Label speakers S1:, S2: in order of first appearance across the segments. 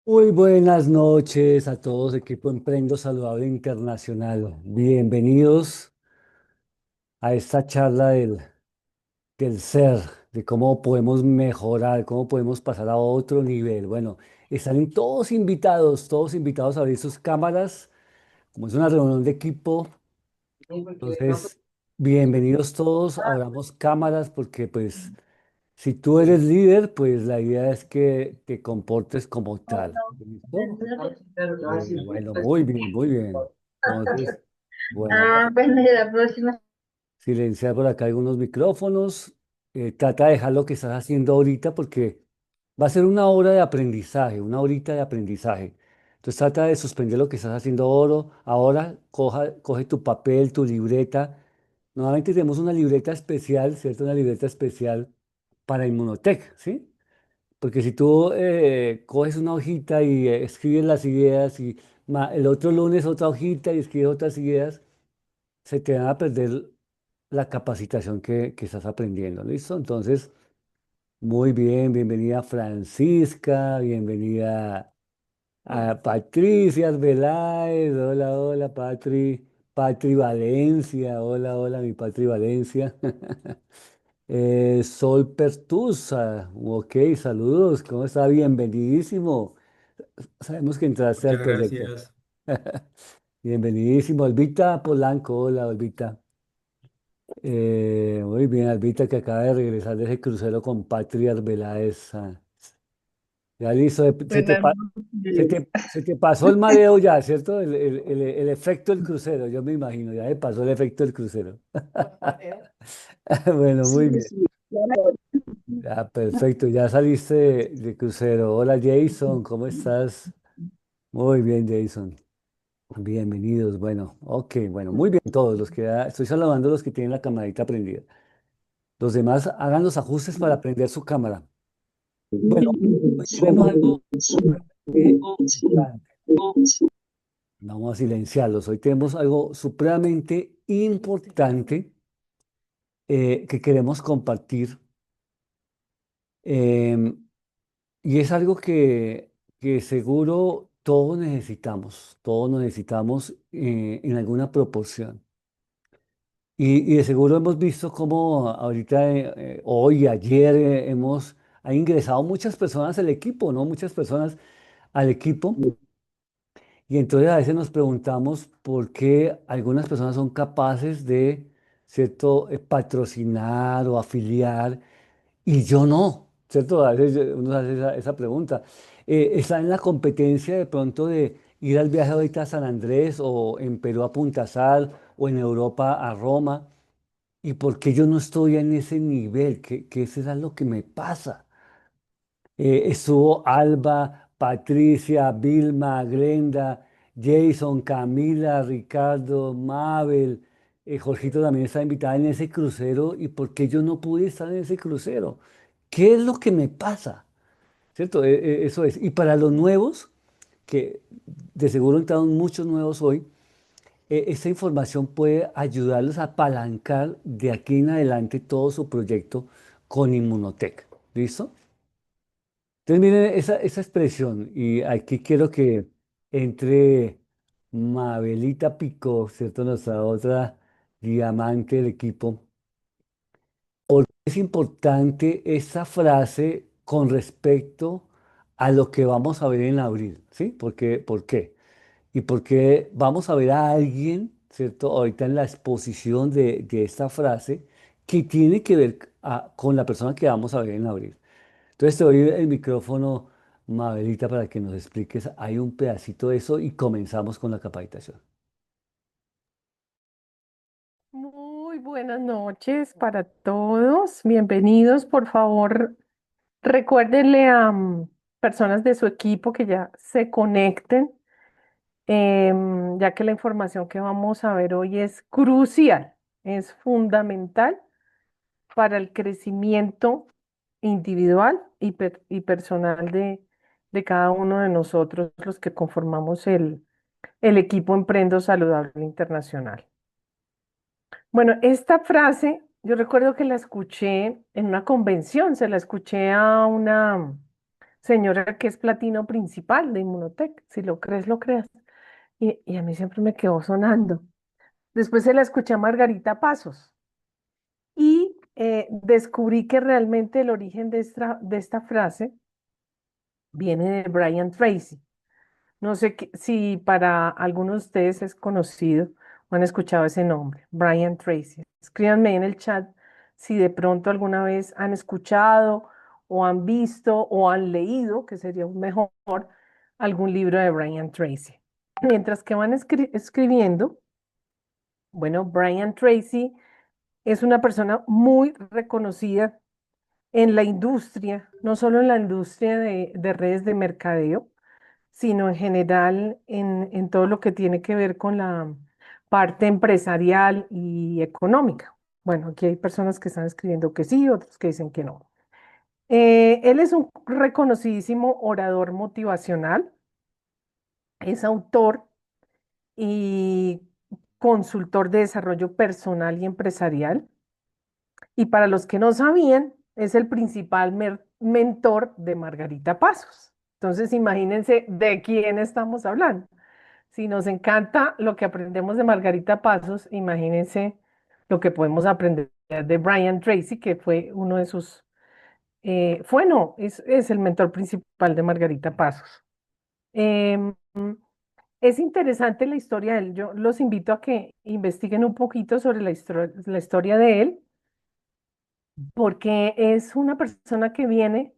S1: Muy buenas noches a todos, equipo Emprendo Saludable Internacional. Bienvenidos a esta charla del ser, de cómo podemos mejorar, cómo podemos pasar a otro nivel. Bueno, están todos invitados a abrir sus cámaras, como es una reunión de equipo. Entonces, bienvenidos todos, abramos cámaras porque pues si tú eres líder, pues la idea es que te comportes como tal. ¿Listo? Bueno, muy bien, muy bien. Entonces, bueno, vamos a
S2: Bueno, y la próxima.
S1: silenciar por acá algunos micrófonos. Trata de dejar lo que estás haciendo ahorita porque va a ser una hora de aprendizaje, una horita de aprendizaje. Entonces trata de suspender lo que estás haciendo ahora, coge tu papel, tu libreta. Nuevamente tenemos una libreta especial, ¿cierto? Una libreta especial para Inmunotech, ¿sí? Porque si tú coges una hojita y escribes las ideas y el otro lunes otra hojita y escribes otras ideas, se te va a perder la capacitación que estás aprendiendo, ¿listo? Entonces, muy bien, bienvenida Francisca, bienvenida a Patricia Arbeláez, hola, hola, Patri Valencia, hola, hola, mi Patri Valencia. Sol Pertusa, ok, saludos, ¿cómo está? Bienvenidísimo. Sabemos que entraste al
S3: Muchas
S1: proyecto.
S3: gracias.
S1: Bienvenidísimo, Olvita Polanco, hola, Olvita. Muy bien, Albita, que acaba de regresar de ese crucero con Patria Arbeláez. Ya listo,
S2: Buenas noches.
S1: se te pasó el mareo ya, ¿cierto? El efecto del crucero, yo me imagino, ya se pasó el efecto del crucero. Bueno,
S2: Sí,
S1: muy bien.
S2: sí, claro.
S1: Ya, perfecto, ya saliste de crucero. Hola Jason, ¿cómo estás? Muy bien, Jason. Bienvenidos. Bueno, ok, bueno, muy bien todos los que estoy saludando a los que tienen la camarita prendida. Los demás hagan los ajustes para prender su cámara. Bueno, hoy tenemos algo supremamente importante. Vamos a silenciarlos. Hoy tenemos algo supremamente importante que queremos compartir. em, y es algo que seguro todos necesitamos en alguna proporción. Y de seguro hemos visto cómo ahorita, hoy, ayer, ha ingresado muchas personas al equipo, ¿no? Muchas personas al equipo. Y entonces a veces nos preguntamos por qué algunas personas son capaces de, ¿cierto?, patrocinar o afiliar y yo no, ¿cierto? A veces uno hace esa pregunta. ¿Está en la competencia de pronto de ir al viaje ahorita a San Andrés o en Perú a Punta Sal o en Europa a Roma? ¿Y por qué yo no estoy en ese nivel? ¿Qué será lo que me pasa? Estuvo Alba, Patricia, Vilma, Glenda, Jason, Camila, Ricardo, Mabel, Jorgito también está invitada en ese crucero. ¿Y por qué yo no pude estar en ese crucero? ¿Qué es lo que me pasa? ¿Cierto? Eso es. Y para los nuevos, que de seguro entraron muchos nuevos hoy, esta información puede ayudarlos a apalancar de aquí en adelante todo su proyecto con Inmunotech. ¿Listo? Entonces, miren esa expresión, y aquí quiero que entre Mabelita Pico, ¿cierto? Nuestra otra diamante del equipo. Es importante esa frase con respecto a lo que vamos a ver en abril, ¿sí? ¿Por qué? Y porque vamos a ver a alguien, ¿cierto? Ahorita en la exposición de esta frase que tiene que ver con la persona que vamos a ver en abril. Entonces te doy el micrófono, Mabelita, para que nos expliques. Hay un pedacito de eso y comenzamos con la capacitación.
S2: Muy buenas noches para todos. Bienvenidos. Por favor, recuérdenle a personas de su equipo que ya se conecten, ya que la información que vamos a ver hoy es crucial, es fundamental para el crecimiento individual y personal de cada uno de nosotros, los que conformamos el equipo Emprendo Saludable Internacional. Bueno, esta frase, yo recuerdo que la escuché en una convención, se la escuché a señora que es platino principal de Inmunotech, si lo crees, lo creas. Y a mí siempre me quedó sonando. Después se la escuché a Margarita Pasos y descubrí que realmente el origen de esta frase viene de Brian Tracy. No sé si para algunos de ustedes es conocido o han escuchado ese nombre, Brian Tracy. Escríbanme en el chat si de pronto alguna vez han escuchado o han visto o han leído, que sería un mejor, algún libro de Brian Tracy. Mientras que van escribiendo, bueno, Brian Tracy es una persona muy reconocida en la industria, no solo en la industria de redes de mercadeo, sino en general en todo lo que tiene que ver con la parte empresarial y económica. Bueno, aquí hay personas que están escribiendo que sí, otros que dicen que no. Él es un reconocidísimo orador motivacional, es autor y consultor de desarrollo personal y empresarial. Y para los que no sabían, es el principal mentor de Margarita Pasos. Entonces, imagínense de quién estamos hablando. Si nos encanta lo que aprendemos de Margarita Pasos, imagínense lo que podemos aprender de Brian Tracy, que fue uno de sus, fue no, es el mentor principal de Margarita Pasos. Em, es interesante la historia de él. Yo los invito a que investiguen un poquito sobre la historia de él, porque es una persona que viene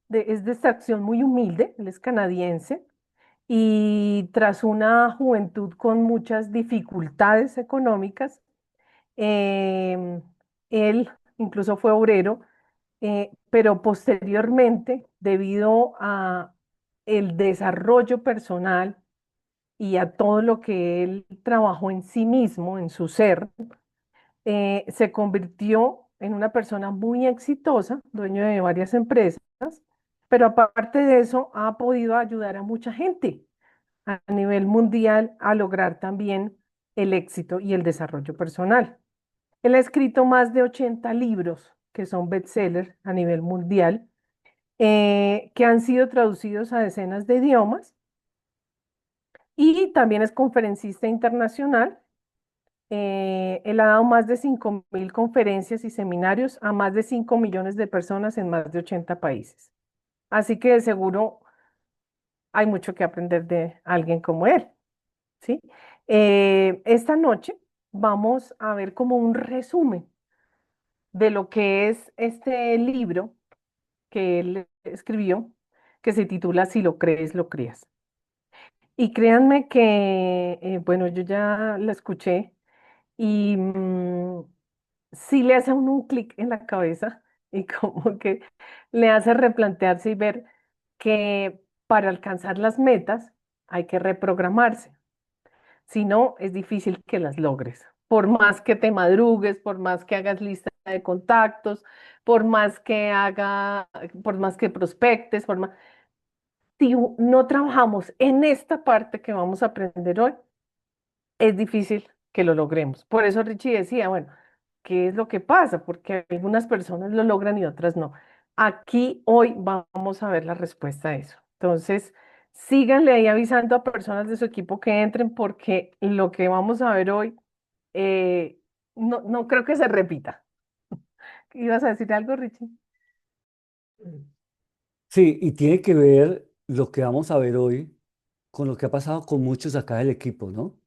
S2: es de extracción muy humilde, él es canadiense, y tras una juventud con muchas dificultades económicas, em, él incluso fue obrero, pero posteriormente, debido a el desarrollo personal y a todo lo que él trabajó en sí mismo, en su ser, se convirtió en una persona muy exitosa, dueño de varias empresas, pero aparte de eso ha podido ayudar a mucha gente a nivel mundial a lograr también el éxito y el desarrollo personal. Él ha escrito más de 80 libros que son bestsellers a nivel mundial, que han sido traducidos a decenas de idiomas y también es conferencista internacional. Él ha dado más de 5.000 conferencias y seminarios a más de 5 millones de personas en más de 80 países. Así que de seguro hay mucho que aprender de alguien como él, ¿sí? Esta noche vamos a ver como un resumen de lo que es este libro que él escribió, que se titula Si lo crees, lo creas. Y créanme que, bueno, yo ya la escuché y sí le hace a uno un clic en la cabeza y como que le hace replantearse y ver que para alcanzar las metas hay que reprogramarse. Si no, es difícil que las logres. Por más que te madrugues, por más que hagas lista de contactos, por más que por más que prospectes, si no trabajamos en esta parte que vamos a aprender hoy, es difícil que lo logremos. Por eso Richie decía, bueno, ¿qué es lo que pasa? Porque algunas personas lo logran y otras no. Aquí hoy vamos a ver la respuesta a eso. Entonces, síganle ahí avisando a personas de su equipo que entren porque lo que vamos a ver hoy eh, no creo que se repita. ¿Ibas a decir algo, Richie?
S1: Sí, y tiene que ver lo que vamos a ver hoy con lo que ha pasado con muchos acá del equipo, ¿no?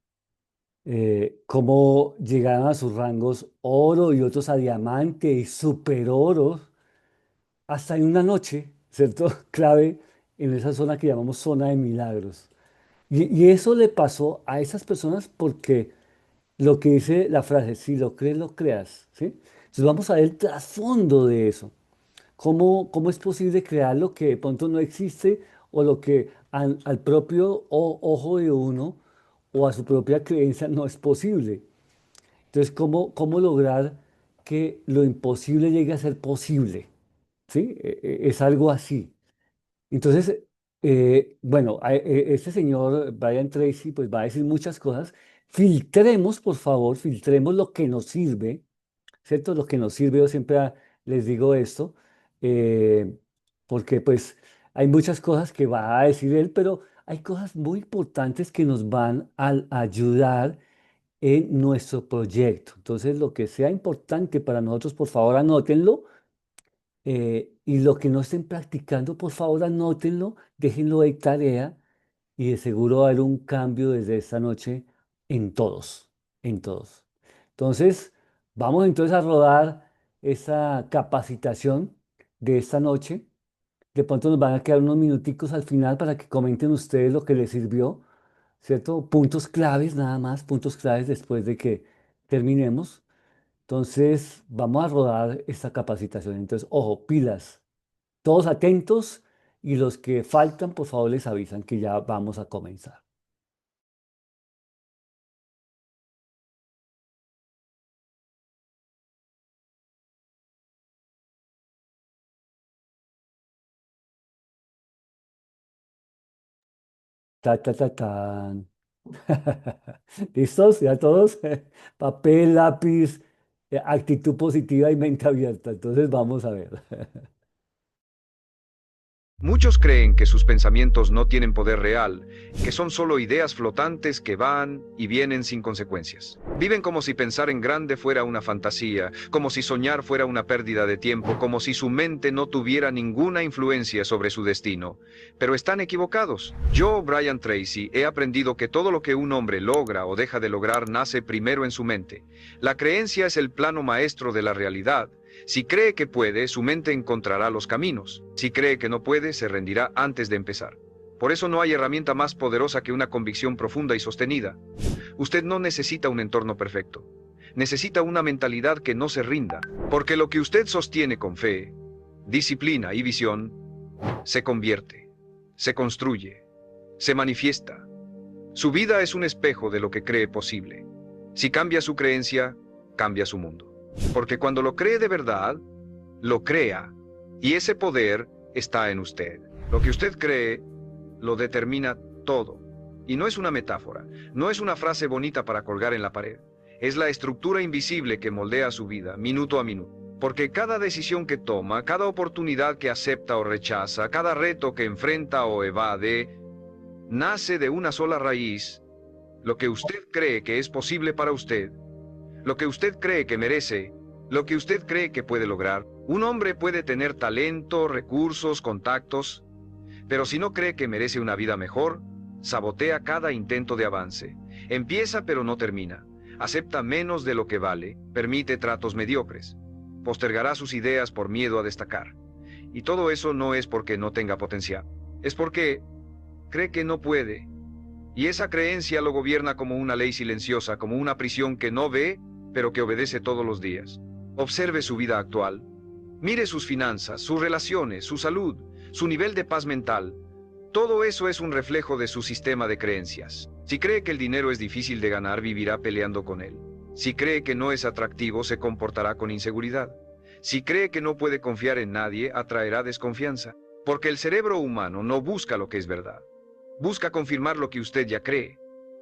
S1: Cómo llegaron a sus rangos oro y otros a diamante y super oro hasta en una noche, ¿cierto? Clave en esa zona que llamamos zona de milagros. Y eso le pasó a esas personas porque lo que dice la frase, si lo crees, lo creas, ¿sí? Entonces vamos a ver el trasfondo de eso. ¿Cómo es posible crear lo que de pronto no existe o lo que al propio ojo de uno o a su propia creencia no es posible? Entonces, ¿cómo lograr que lo imposible llegue a ser posible? ¿Sí? Es algo así. Entonces, bueno, este señor Brian Tracy pues va a decir muchas cosas. Filtremos, por favor, filtremos lo que nos sirve, ¿cierto? Lo que nos sirve, yo siempre les digo esto, eh, porque pues hay muchas cosas que va a decir él, pero hay cosas muy importantes que nos van a ayudar en nuestro proyecto. Entonces, lo que sea importante para nosotros, por favor, anótenlo. Y lo que no estén practicando, por favor, anótenlo, déjenlo de tarea y de seguro va a haber un cambio desde esta noche en todos, en todos. Entonces, vamos entonces a rodar esa capacitación de esta noche. De pronto nos van a quedar unos minuticos al final para que comenten ustedes lo que les sirvió, ¿cierto? Puntos claves, nada más, puntos claves después de que terminemos. Entonces, vamos a rodar esta capacitación. Entonces, ojo, pilas, todos atentos y los que faltan, por favor, les avisan que ya vamos a comenzar. Ta, ta, ta, tan. ¿Listos? ¿Ya todos? Papel, lápiz, actitud positiva y mente abierta. Entonces, vamos a ver.
S3: Muchos creen que sus pensamientos no tienen poder real, que son solo ideas flotantes que van y vienen sin consecuencias. Viven como si pensar en grande fuera una fantasía, como si soñar fuera una pérdida de tiempo, como si su mente no tuviera ninguna influencia sobre su destino. Pero están equivocados. Yo, Brian Tracy, he aprendido que todo lo que un hombre logra o deja de lograr nace primero en su mente. La creencia es el plano maestro de la realidad. Si cree que puede, su mente encontrará los caminos. Si cree que no puede, se rendirá antes de empezar. Por eso no hay herramienta más poderosa que una convicción profunda y sostenida. Usted no necesita un entorno perfecto. Necesita una mentalidad que no se rinda. Porque lo que usted sostiene con fe, disciplina y visión, se convierte, se construye, se manifiesta. Su vida es un espejo de lo que cree posible. Si cambia su creencia, cambia su mundo. Porque cuando lo cree de verdad, lo crea, y ese poder está en usted. Lo que usted cree, lo determina todo. Y no es una metáfora, no es una frase bonita para colgar en la pared. Es la estructura invisible que moldea su vida, minuto a minuto. Porque cada decisión que toma, cada oportunidad que acepta o rechaza, cada reto que enfrenta o evade, nace de una sola raíz: lo que usted cree que es posible para usted, lo que usted cree que merece, lo que usted cree que puede lograr. Un hombre puede tener talento, recursos, contactos, pero si no cree que merece una vida mejor, sabotea cada intento de avance. Empieza pero no termina. Acepta menos de lo que vale, permite tratos mediocres. Postergará sus ideas por miedo a destacar. Y todo eso no es porque no tenga potencial. Es porque cree que no puede. Y esa creencia lo gobierna como una ley silenciosa, como una prisión que no ve, pero que obedece todos los días. Observe su vida actual. Mire sus finanzas, sus relaciones, su salud, su nivel de paz mental. Todo eso es un reflejo de su sistema de creencias. Si cree que el dinero es difícil de ganar, vivirá peleando con él. Si cree que no es atractivo, se comportará con inseguridad. Si cree que no puede confiar en nadie, atraerá desconfianza. Porque el cerebro humano no busca lo que es verdad. Busca confirmar lo que usted ya cree.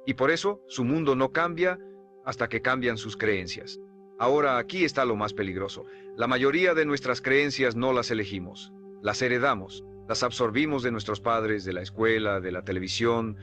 S3: Y por eso, su mundo no cambia hasta que cambian sus creencias. Ahora, aquí está lo más peligroso. La mayoría de nuestras creencias no las elegimos. Las heredamos. Las absorbimos de nuestros padres, de la escuela, de la televisión,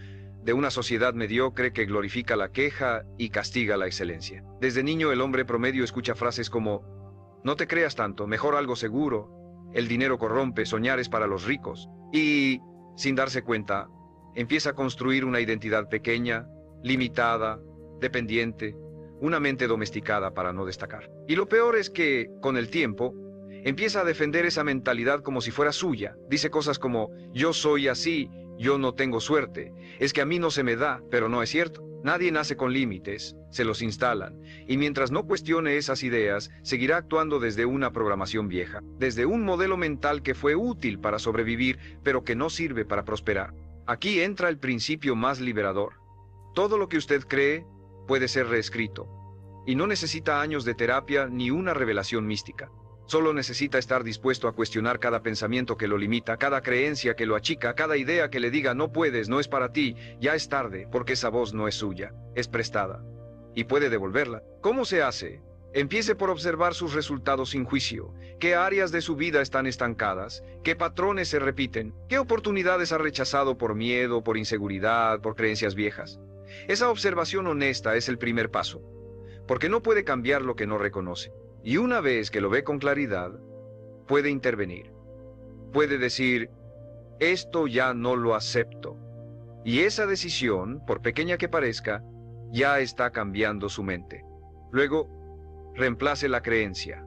S3: de una sociedad mediocre que glorifica la queja y castiga la excelencia. Desde niño, el hombre promedio escucha frases como: no te creas tanto, mejor algo seguro, el dinero corrompe, soñar es para los ricos. Y, sin darse cuenta, empieza a construir una identidad pequeña, limitada, dependiente, una mente domesticada para no destacar. Y lo peor es que, con el tiempo, empieza a defender esa mentalidad como si fuera suya. Dice cosas como: yo soy así, yo no tengo suerte, es que a mí no se me da, pero no es cierto. Nadie nace con límites, se los instalan, y mientras no cuestione esas ideas, seguirá actuando desde una programación vieja, desde un modelo mental que fue útil para sobrevivir, pero que no sirve para prosperar. Aquí entra el principio más liberador. Todo lo que usted cree puede ser reescrito, y no necesita años de terapia ni una revelación mística. Solo necesita estar dispuesto a cuestionar cada pensamiento que lo limita, cada creencia que lo achica, cada idea que le diga no puedes, no es para ti. Ya es tarde, porque esa voz no es suya, es prestada. Y puede devolverla. ¿Cómo se hace? Empiece por observar sus resultados sin juicio. ¿Qué áreas de su vida están estancadas? ¿Qué patrones se repiten? ¿Qué oportunidades ha rechazado por miedo, por inseguridad, por creencias viejas? Esa observación honesta es el primer paso, porque no puede cambiar lo que no reconoce. Y una vez que lo ve con claridad, puede intervenir. Puede decir, esto ya no lo acepto. Y esa decisión, por pequeña que parezca, ya está cambiando su mente. Luego, reemplace la creencia.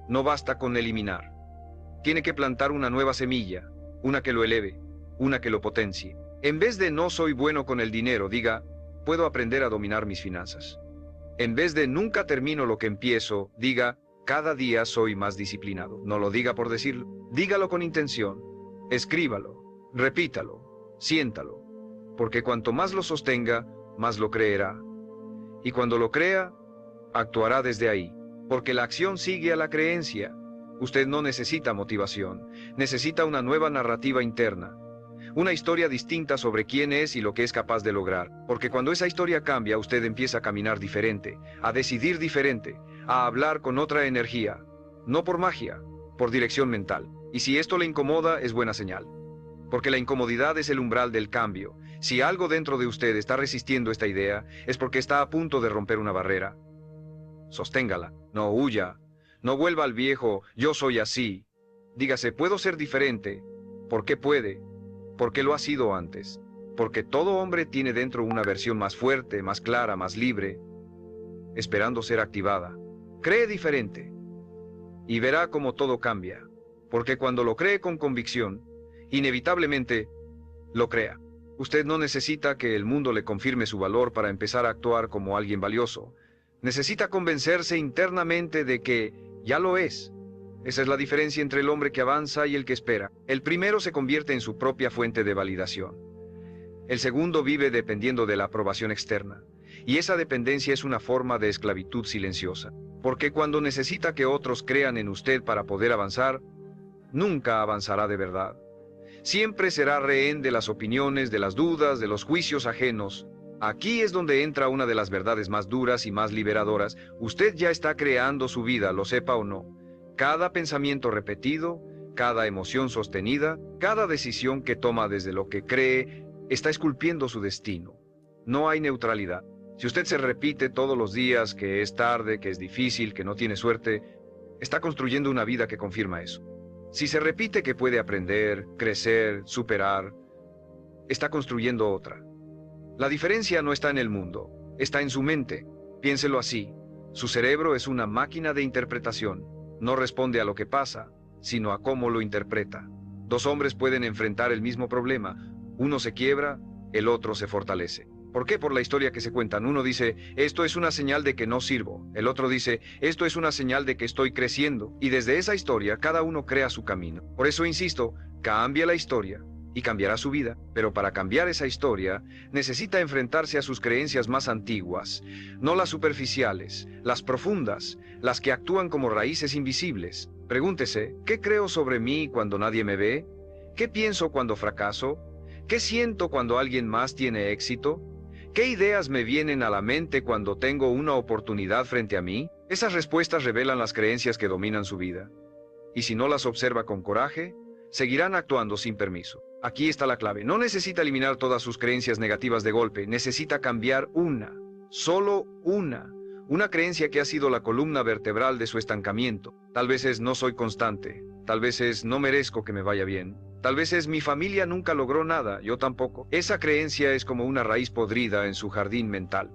S3: No basta con eliminar. Tiene que plantar una nueva semilla, una que lo eleve, una que lo potencie. En vez de no soy bueno con el dinero, diga, puedo aprender a dominar mis finanzas. En vez de nunca termino lo que empiezo, diga, cada día soy más disciplinado. No lo diga por decirlo, dígalo con intención. Escríbalo, repítalo, siéntalo, porque cuanto más lo sostenga, más lo creerá. Y cuando lo crea, actuará desde ahí, porque la acción sigue a la creencia. Usted no necesita motivación, necesita una nueva narrativa interna, una historia distinta sobre quién es y lo que es capaz de lograr, porque cuando esa historia cambia, usted empieza a caminar diferente, a decidir diferente, a hablar con otra energía, no por magia, por dirección mental. Y si esto le incomoda, es buena señal, porque la incomodidad es el umbral del cambio. Si algo dentro de usted está resistiendo esta idea, es porque está a punto de romper una barrera. Sosténgala, no huya, no vuelva al viejo, yo soy así. Dígase, puedo ser diferente. ¿Por qué puede? Porque lo ha sido antes. Porque todo hombre tiene dentro una versión más fuerte, más clara, más libre, esperando ser activada. Cree diferente y verá cómo todo cambia. Porque cuando lo cree con convicción, inevitablemente lo crea. Usted no necesita que el mundo le confirme su valor para empezar a actuar como alguien valioso. Necesita convencerse internamente de que ya lo es. Esa es la diferencia entre el hombre que avanza y el que espera. El primero se convierte en su propia fuente de validación. El segundo vive dependiendo de la aprobación externa. Y esa dependencia es una forma de esclavitud silenciosa. Porque cuando necesita que otros crean en usted para poder avanzar, nunca avanzará de verdad. Siempre será rehén de las opiniones, de las dudas, de los juicios ajenos. Aquí es donde entra una de las verdades más duras y más liberadoras. Usted ya está creando su vida, lo sepa o no. Cada pensamiento repetido, cada emoción sostenida, cada decisión que toma desde lo que cree, está esculpiendo su destino. No hay neutralidad. Si usted se repite todos los días que es tarde, que es difícil, que no tiene suerte, está construyendo una vida que confirma eso. Si se repite que puede aprender, crecer, superar, está construyendo otra. La diferencia no está en el mundo, está en su mente. Piénselo así. Su cerebro es una máquina de interpretación. No responde a lo que pasa, sino a cómo lo interpreta. Dos hombres pueden enfrentar el mismo problema. Uno se quiebra, el otro se fortalece. ¿Por qué? Por la historia que se cuentan. Uno dice, esto es una señal de que no sirvo. El otro dice, esto es una señal de que estoy creciendo. Y desde esa historia, cada uno crea su camino. Por eso insisto, cambia la historia y cambiará su vida. Pero para cambiar esa historia, necesita enfrentarse a sus creencias más antiguas, no las superficiales, las profundas, las que actúan como raíces invisibles. Pregúntese, ¿qué creo sobre mí cuando nadie me ve? ¿Qué pienso cuando fracaso? ¿Qué siento cuando alguien más tiene éxito? ¿Qué ideas me vienen a la mente cuando tengo una oportunidad frente a mí? Esas respuestas revelan las creencias que dominan su vida. Y si no las observa con coraje, seguirán actuando sin permiso. Aquí está la clave. No necesita eliminar todas sus creencias negativas de golpe. Necesita cambiar una, solo una creencia que ha sido la columna vertebral de su estancamiento. Tal vez es no soy constante. Tal vez es no merezco que me vaya bien. Tal vez es mi familia nunca logró nada, yo tampoco. Esa creencia es como una raíz podrida en su jardín mental.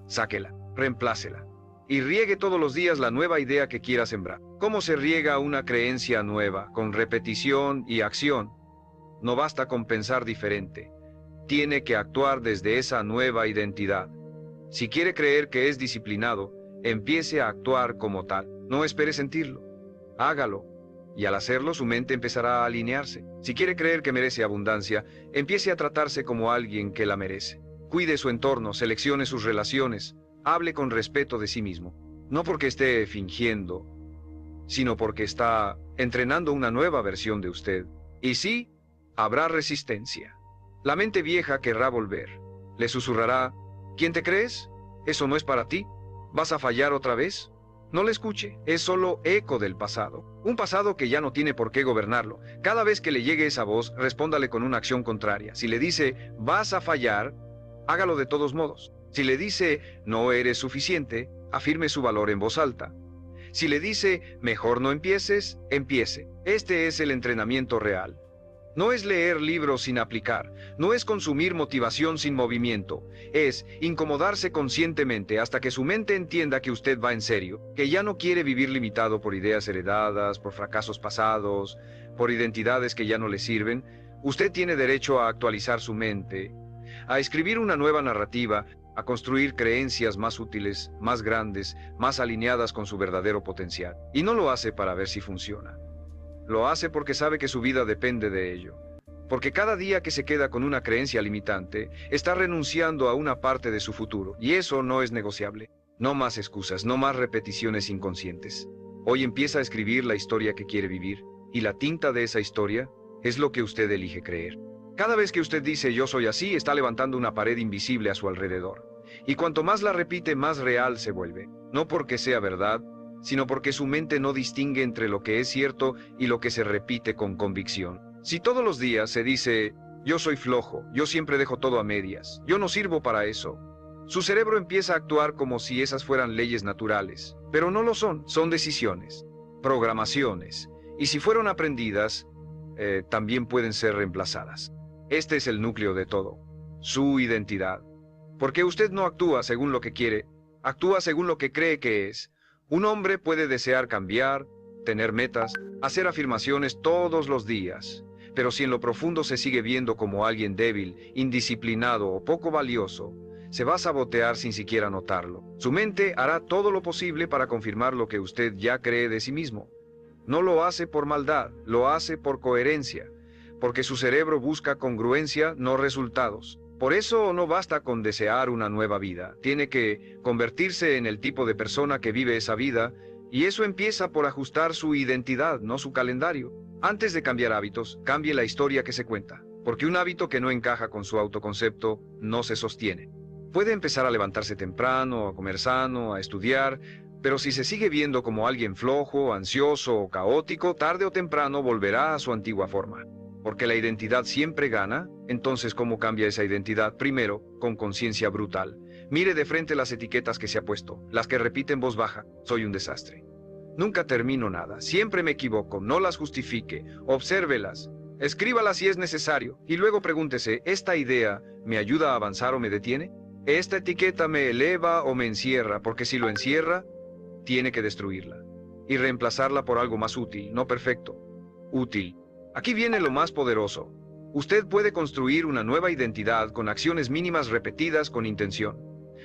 S3: Sáquela, reemplácela y riegue todos los días la nueva idea que quiera sembrar. ¿Cómo se riega una creencia nueva? Con repetición y acción. No basta con pensar diferente. Tiene que actuar desde esa nueva identidad. Si quiere creer que es disciplinado, empiece a actuar como tal. No espere sentirlo. Hágalo. Y al hacerlo, su mente empezará a alinearse. Si quiere creer que merece abundancia, empiece a tratarse como alguien que la merece. Cuide su entorno, seleccione sus relaciones, hable con respeto de sí mismo. No porque esté fingiendo, sino porque está entrenando una nueva versión de usted. Y sí, habrá resistencia. La mente vieja querrá volver. Le susurrará, ¿quién te crees? ¿Eso no es para ti? ¿Vas a fallar otra vez? No le escuche, es solo eco del pasado. Un pasado que ya no tiene por qué gobernarlo. Cada vez que le llegue esa voz, respóndale con una acción contraria. Si le dice, vas a fallar, hágalo de todos modos. Si le dice, no eres suficiente, afirme su valor en voz alta. Si le dice, mejor no empieces, empiece. Este es el entrenamiento real. No es leer libros sin aplicar, no es consumir motivación sin movimiento, es incomodarse conscientemente hasta que su mente entienda que usted va en serio, que ya no quiere vivir limitado por ideas heredadas, por fracasos pasados, por identidades que ya no le sirven. Usted tiene derecho a actualizar su mente, a escribir una nueva narrativa, a construir creencias más útiles, más grandes, más alineadas con su verdadero potencial. Y no lo hace para ver si funciona. Lo hace porque sabe que su vida depende de ello. Porque cada día que se queda con una creencia limitante, está renunciando a una parte de su futuro. Y eso no es negociable. No más excusas, no más repeticiones inconscientes. Hoy empieza a escribir la historia que quiere vivir. Y la tinta de esa historia es lo que usted elige creer. Cada vez que usted dice yo soy así, está levantando una pared invisible a su alrededor. Y cuanto más la repite, más real se vuelve. No porque sea verdad, sino porque su mente no distingue entre lo que es cierto y lo que se repite con convicción. Si todos los días se dice, yo soy flojo, yo siempre dejo todo a medias, yo no sirvo para eso, su cerebro empieza a actuar como si esas fueran leyes naturales, pero no lo son, son decisiones, programaciones, y si fueron aprendidas, también pueden ser reemplazadas. Este es el núcleo de todo, su identidad. Porque usted no actúa según lo que quiere, actúa según lo que cree que es. Un hombre puede desear cambiar, tener metas, hacer afirmaciones todos los días, pero si en lo profundo se sigue viendo como alguien débil, indisciplinado o poco valioso, se va a sabotear sin siquiera notarlo. Su mente hará todo lo posible para confirmar lo que usted ya cree de sí mismo. No lo hace por maldad, lo hace por coherencia, porque su cerebro busca congruencia, no resultados. Por eso no basta con desear una nueva vida, tiene que convertirse en el tipo de persona que vive esa vida, y eso empieza por ajustar su identidad, no su calendario. Antes de cambiar hábitos, cambie la historia que se cuenta, porque un hábito que no encaja con su autoconcepto no se sostiene. Puede empezar a levantarse temprano, a comer sano, a estudiar, pero si se sigue viendo como alguien flojo, ansioso o caótico, tarde o temprano volverá a su antigua forma. Porque la identidad siempre gana, entonces ¿cómo cambia esa identidad? Primero, con conciencia brutal. Mire de frente las etiquetas que se ha puesto, las que repite en voz baja, soy un desastre. Nunca termino nada, siempre me equivoco, no las justifique, obsérvelas, escríbalas si es necesario, y luego pregúntese, ¿esta idea me ayuda a avanzar o me detiene? ¿Esta etiqueta me eleva o me encierra? Porque si lo encierra, tiene que destruirla, y reemplazarla por algo más útil, no perfecto, útil. Aquí viene lo más poderoso. Usted puede construir una nueva identidad con acciones mínimas repetidas con intención.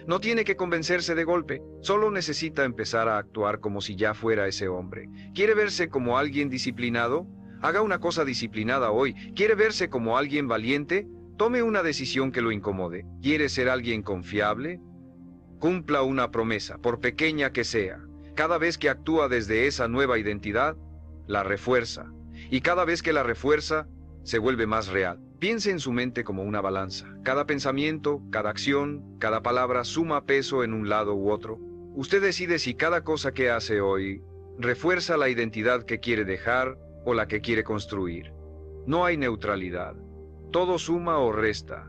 S3: No tiene que convencerse de golpe, solo necesita empezar a actuar como si ya fuera ese hombre. ¿Quiere verse como alguien disciplinado? Haga una cosa disciplinada hoy. ¿Quiere verse como alguien valiente? Tome una decisión que lo incomode. ¿Quiere ser alguien confiable? Cumpla una promesa, por pequeña que sea. Cada vez que actúa desde esa nueva identidad, la refuerza. Y cada vez que la refuerza, se vuelve más real. Piense en su mente como una balanza. Cada pensamiento, cada acción, cada palabra suma peso en un lado u otro. Usted decide si cada cosa que hace hoy refuerza la identidad que quiere dejar o la que quiere construir. No hay neutralidad. Todo suma o resta.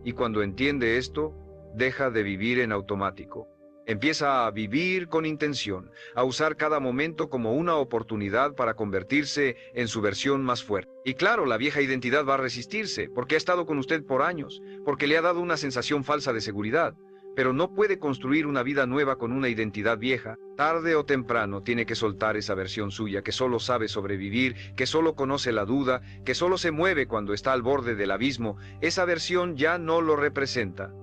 S3: Y cuando entiende esto, deja de vivir en automático. Empieza a vivir con intención, a usar cada momento como una oportunidad para convertirse en su versión más fuerte. Y claro, la vieja identidad va a resistirse, porque ha estado con usted por años, porque le ha dado una sensación falsa de seguridad. Pero no puede construir una vida nueva con una identidad vieja. Tarde o temprano tiene que soltar esa versión suya que solo sabe sobrevivir, que solo conoce la duda, que solo se mueve cuando está al borde del abismo. Esa versión ya no lo representa,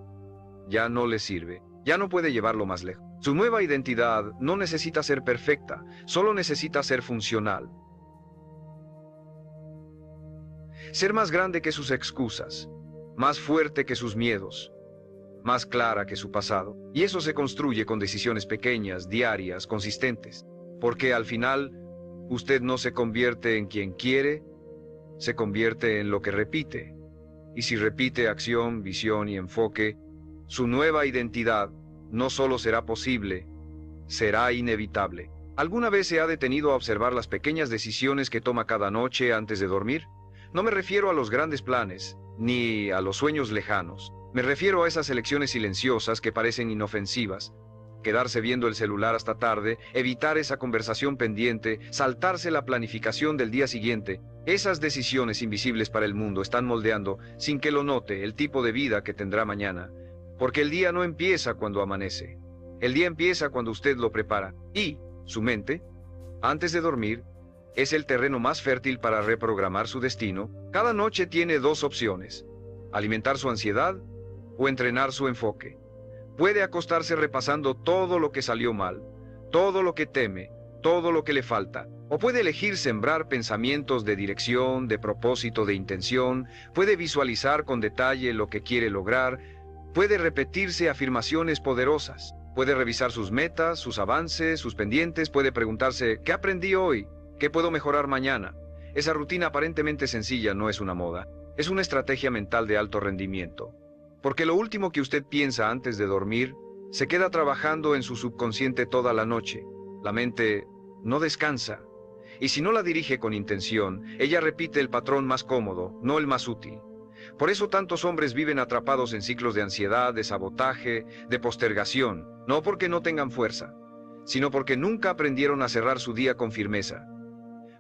S3: ya no le sirve. Ya no puede llevarlo más lejos. Su nueva identidad no necesita ser perfecta, solo necesita ser funcional. Ser más grande que sus excusas, más fuerte que sus miedos, más clara que su pasado. Y eso se construye con decisiones pequeñas, diarias, consistentes. Porque al final, usted no se convierte en quien quiere, se convierte en lo que repite. Y si repite acción, visión y enfoque, su nueva identidad no solo será posible, será inevitable. ¿Alguna vez se ha detenido a observar las pequeñas decisiones que toma cada noche antes de dormir? No me refiero a los grandes planes, ni a los sueños lejanos. Me refiero a esas elecciones silenciosas que parecen inofensivas. Quedarse viendo el celular hasta tarde, evitar esa conversación pendiente, saltarse la planificación del día siguiente. Esas decisiones invisibles para el mundo están moldeando, sin que lo note, el tipo de vida que tendrá mañana. Porque el día no empieza cuando amanece. El día empieza cuando usted lo prepara. Y su mente, antes de dormir, es el terreno más fértil para reprogramar su destino. Cada noche tiene dos opciones: alimentar su ansiedad o entrenar su enfoque. Puede acostarse repasando todo lo que salió mal, todo lo que teme, todo lo que le falta. O puede elegir sembrar pensamientos de dirección, de propósito, de intención. Puede visualizar con detalle lo que quiere lograr. Puede repetirse afirmaciones poderosas. Puede revisar sus metas, sus avances, sus pendientes. Puede preguntarse: ¿qué aprendí hoy? ¿Qué puedo mejorar mañana? Esa rutina aparentemente sencilla no es una moda. Es una estrategia mental de alto rendimiento. Porque lo último que usted piensa antes de dormir se queda trabajando en su subconsciente toda la noche. La mente no descansa. Y si no la dirige con intención, ella repite el patrón más cómodo, no el más útil. Por eso tantos hombres viven atrapados en ciclos de ansiedad, de sabotaje, de postergación, no porque no tengan fuerza, sino porque nunca aprendieron a cerrar su día con firmeza.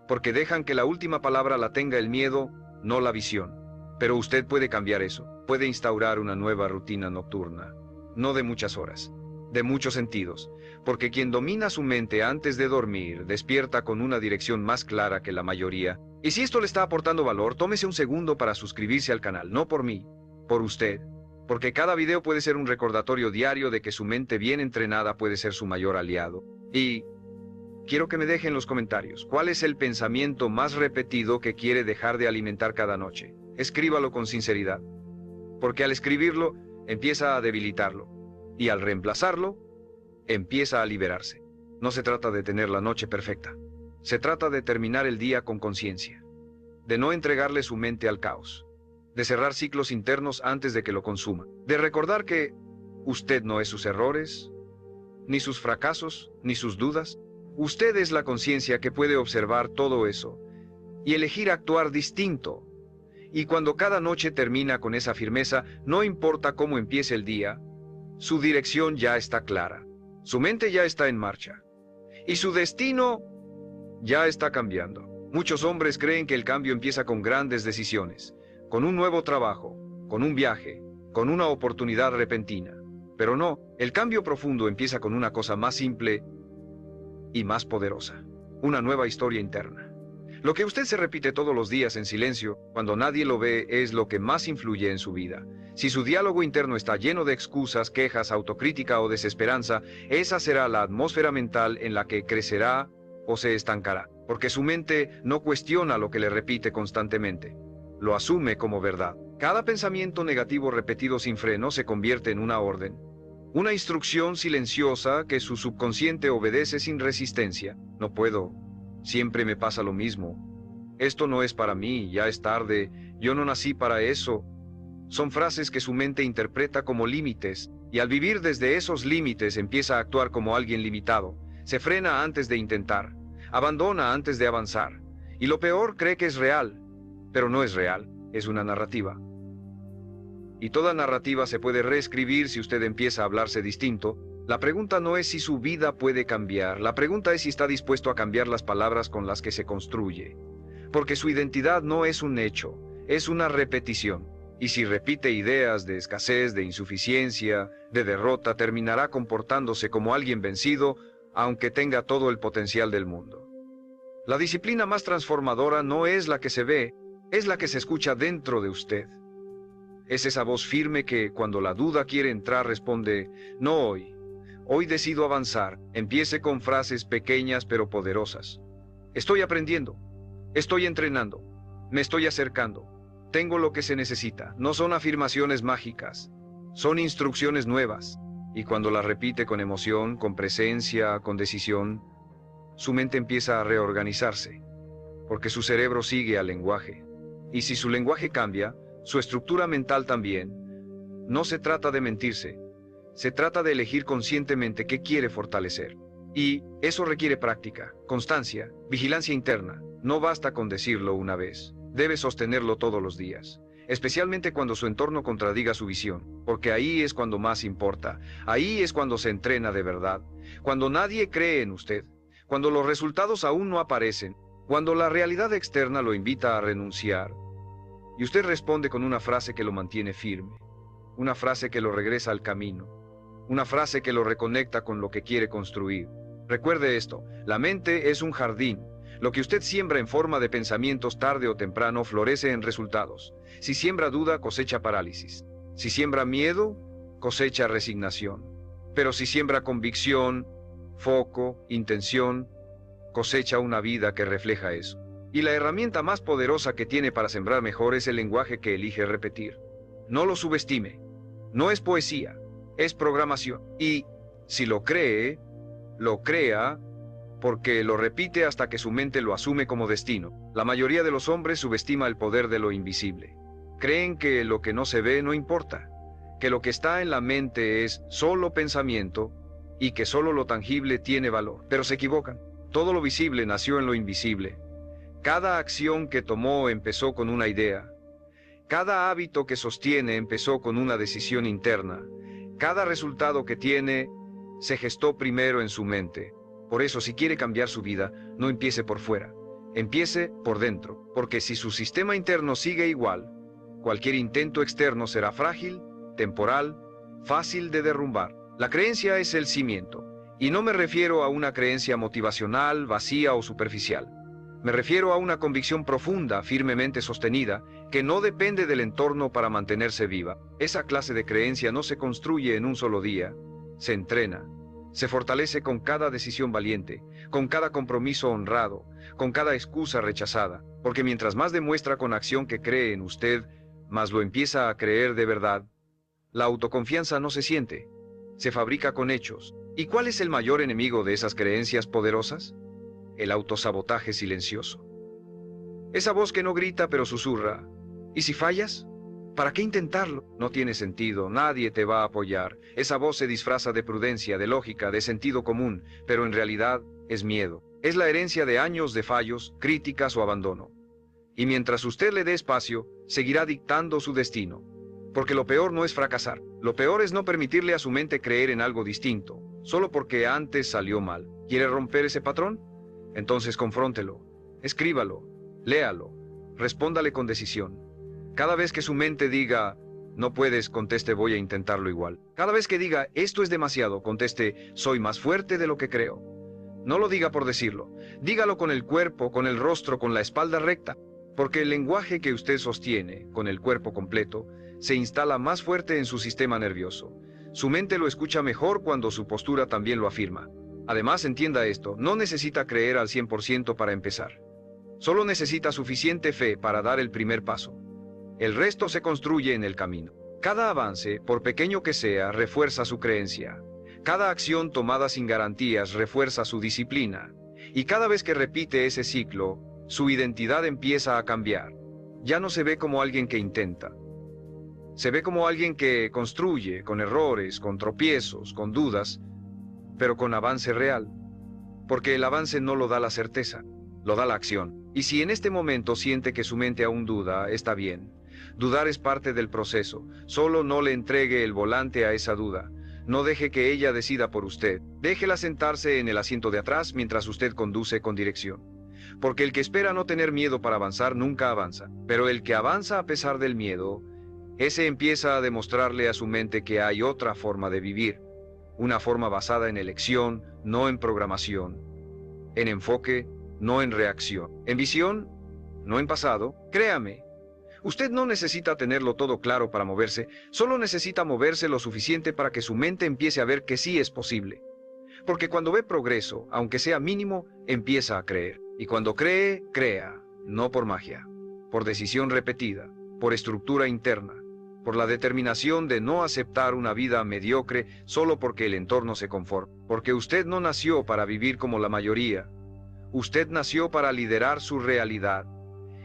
S3: Porque dejan que la última palabra la tenga el miedo, no la visión. Pero usted puede cambiar eso, puede instaurar una nueva rutina nocturna, no de muchas horas, de muchos sentidos, porque quien domina su mente antes de dormir despierta con una dirección más clara que la mayoría. Y si esto le está aportando valor, tómese un segundo para suscribirse al canal, no por mí, por usted, porque cada video puede ser un recordatorio diario de que su mente bien entrenada puede ser su mayor aliado. Y quiero que me deje en los comentarios cuál es el pensamiento más repetido que quiere dejar de alimentar cada noche. Escríbalo con sinceridad, porque al escribirlo empieza a debilitarlo, y al reemplazarlo empieza a liberarse. No se trata de tener la noche perfecta, se trata de terminar el día con conciencia, de no entregarle su mente al caos, de cerrar ciclos internos antes de que lo consuma, de recordar que usted no es sus errores, ni sus fracasos, ni sus dudas. Usted es la conciencia que puede observar todo eso y elegir actuar distinto. Y cuando cada noche termina con esa firmeza, no importa cómo empiece el día, su dirección ya está clara, su mente ya está en marcha, y su destino ya está cambiando. Muchos hombres creen que el cambio empieza con grandes decisiones, con un nuevo trabajo, con un viaje, con una oportunidad repentina. Pero no, el cambio profundo empieza con una cosa más simple y más poderosa: una nueva historia interna. Lo que usted se repite todos los días en silencio, cuando nadie lo ve, es lo que más influye en su vida. Si su diálogo interno está lleno de excusas, quejas, autocrítica o desesperanza, esa será la atmósfera mental en la que crecerá o se estancará, porque su mente no cuestiona lo que le repite constantemente, lo asume como verdad. Cada pensamiento negativo repetido sin freno se convierte en una orden, una instrucción silenciosa que su subconsciente obedece sin resistencia. No puedo. Siempre me pasa lo mismo. Esto no es para mí, ya es tarde, yo no nací para eso. Son frases que su mente interpreta como límites, y al vivir desde esos límites empieza a actuar como alguien limitado. Se frena antes de intentar, abandona antes de avanzar, y lo peor, cree que es real, pero no es real, es una narrativa. Y toda narrativa se puede reescribir si usted empieza a hablarse distinto. La pregunta no es si su vida puede cambiar, la pregunta es si está dispuesto a cambiar las palabras con las que se construye. Porque su identidad no es un hecho, es una repetición. Y si repite ideas de escasez, de insuficiencia, de derrota, terminará comportándose como alguien vencido, aunque tenga todo el potencial del mundo. La disciplina más transformadora no es la que se ve, es la que se escucha dentro de usted. Es esa voz firme que, cuando la duda quiere entrar, responde: no hoy. Hoy decido avanzar. Empiece con frases pequeñas pero poderosas. Estoy aprendiendo. Estoy entrenando. Me estoy acercando. Tengo lo que se necesita. No son afirmaciones mágicas. Son instrucciones nuevas. Y cuando las repite con emoción, con presencia, con decisión, su mente empieza a reorganizarse. Porque su cerebro sigue al lenguaje. Y si su lenguaje cambia, su estructura mental también. No se trata de mentirse. Se trata de elegir conscientemente qué quiere fortalecer. Y eso requiere práctica, constancia, vigilancia interna. No basta con decirlo una vez. Debe sostenerlo todos los días, especialmente cuando su entorno contradiga su visión, porque ahí es cuando más importa, ahí es cuando se entrena de verdad, cuando nadie cree en usted, cuando los resultados aún no aparecen, cuando la realidad externa lo invita a renunciar, y usted responde con una frase que lo mantiene firme, una frase que lo regresa al camino, una frase que lo reconecta con lo que quiere construir. Recuerde esto, la mente es un jardín. Lo que usted siembra en forma de pensamientos tarde o temprano florece en resultados. Si siembra duda, cosecha parálisis. Si siembra miedo, cosecha resignación. Pero si siembra convicción, foco, intención, cosecha una vida que refleja eso. Y la herramienta más poderosa que tiene para sembrar mejor es el lenguaje que elige repetir. No lo subestime. No es poesía, es programación. Y si lo cree, lo crea, porque lo repite hasta que su mente lo asume como destino. La mayoría de los hombres subestima el poder de lo invisible. Creen que lo que no se ve no importa, que lo que está en la mente es solo pensamiento y que solo lo tangible tiene valor. Pero se equivocan. Todo lo visible nació en lo invisible. Cada acción que tomó empezó con una idea. Cada hábito que sostiene empezó con una decisión interna. Cada resultado que tiene se gestó primero en su mente. Por eso, si quiere cambiar su vida, no empiece por fuera, empiece por dentro, porque si su sistema interno sigue igual, cualquier intento externo será frágil, temporal, fácil de derrumbar. La creencia es el cimiento, y no me refiero a una creencia motivacional, vacía o superficial. Me refiero a una convicción profunda, firmemente sostenida, que no depende del entorno para mantenerse viva. Esa clase de creencia no se construye en un solo día, se entrena. Se fortalece con cada decisión valiente, con cada compromiso honrado, con cada excusa rechazada, porque mientras más demuestra con acción que cree en usted, más lo empieza a creer de verdad. La autoconfianza no se siente, se fabrica con hechos. ¿Y cuál es el mayor enemigo de esas creencias poderosas? El autosabotaje silencioso. Esa voz que no grita pero susurra. ¿Y si fallas? ¿Para qué intentarlo? No tiene sentido, nadie te va a apoyar. Esa voz se disfraza de prudencia, de lógica, de sentido común, pero en realidad es miedo. Es la herencia de años de fallos, críticas o abandono. Y mientras usted le dé espacio, seguirá dictando su destino. Porque lo peor no es fracasar. Lo peor es no permitirle a su mente creer en algo distinto, solo porque antes salió mal. ¿Quiere romper ese patrón? Entonces confróntelo, escríbalo, léalo, respóndale con decisión. Cada vez que su mente diga, no puedes, conteste, voy a intentarlo igual. Cada vez que diga, esto es demasiado, conteste, soy más fuerte de lo que creo. No lo diga por decirlo, dígalo con el cuerpo, con el rostro, con la espalda recta, porque el lenguaje que usted sostiene, con el cuerpo completo, se instala más fuerte en su sistema nervioso. Su mente lo escucha mejor cuando su postura también lo afirma. Además, entienda esto, no necesita creer al 100% para empezar. Solo necesita suficiente fe para dar el primer paso. El resto se construye en el camino. Cada avance, por pequeño que sea, refuerza su creencia. Cada acción tomada sin garantías refuerza su disciplina. Y cada vez que repite ese ciclo, su identidad empieza a cambiar. Ya no se ve como alguien que intenta. Se ve como alguien que construye, con errores, con tropiezos, con dudas, pero con avance real. Porque el avance no lo da la certeza, lo da la acción. Y si en este momento siente que su mente aún duda, está bien. Dudar es parte del proceso. Solo no le entregue el volante a esa duda. No deje que ella decida por usted. Déjela sentarse en el asiento de atrás mientras usted conduce con dirección. Porque el que espera no tener miedo para avanzar nunca avanza. Pero el que avanza a pesar del miedo, ese empieza a demostrarle a su mente que hay otra forma de vivir. Una forma basada en elección, no en programación. En enfoque, no en reacción. En visión, no en pasado. Créame. Usted no necesita tenerlo todo claro para moverse, solo necesita moverse lo suficiente para que su mente empiece a ver que sí es posible. Porque cuando ve progreso, aunque sea mínimo, empieza a creer. Y cuando cree, crea, no por magia, por decisión repetida, por estructura interna, por la determinación de no aceptar una vida mediocre solo porque el entorno se conforma. Porque usted no nació para vivir como la mayoría, usted nació para liderar su realidad.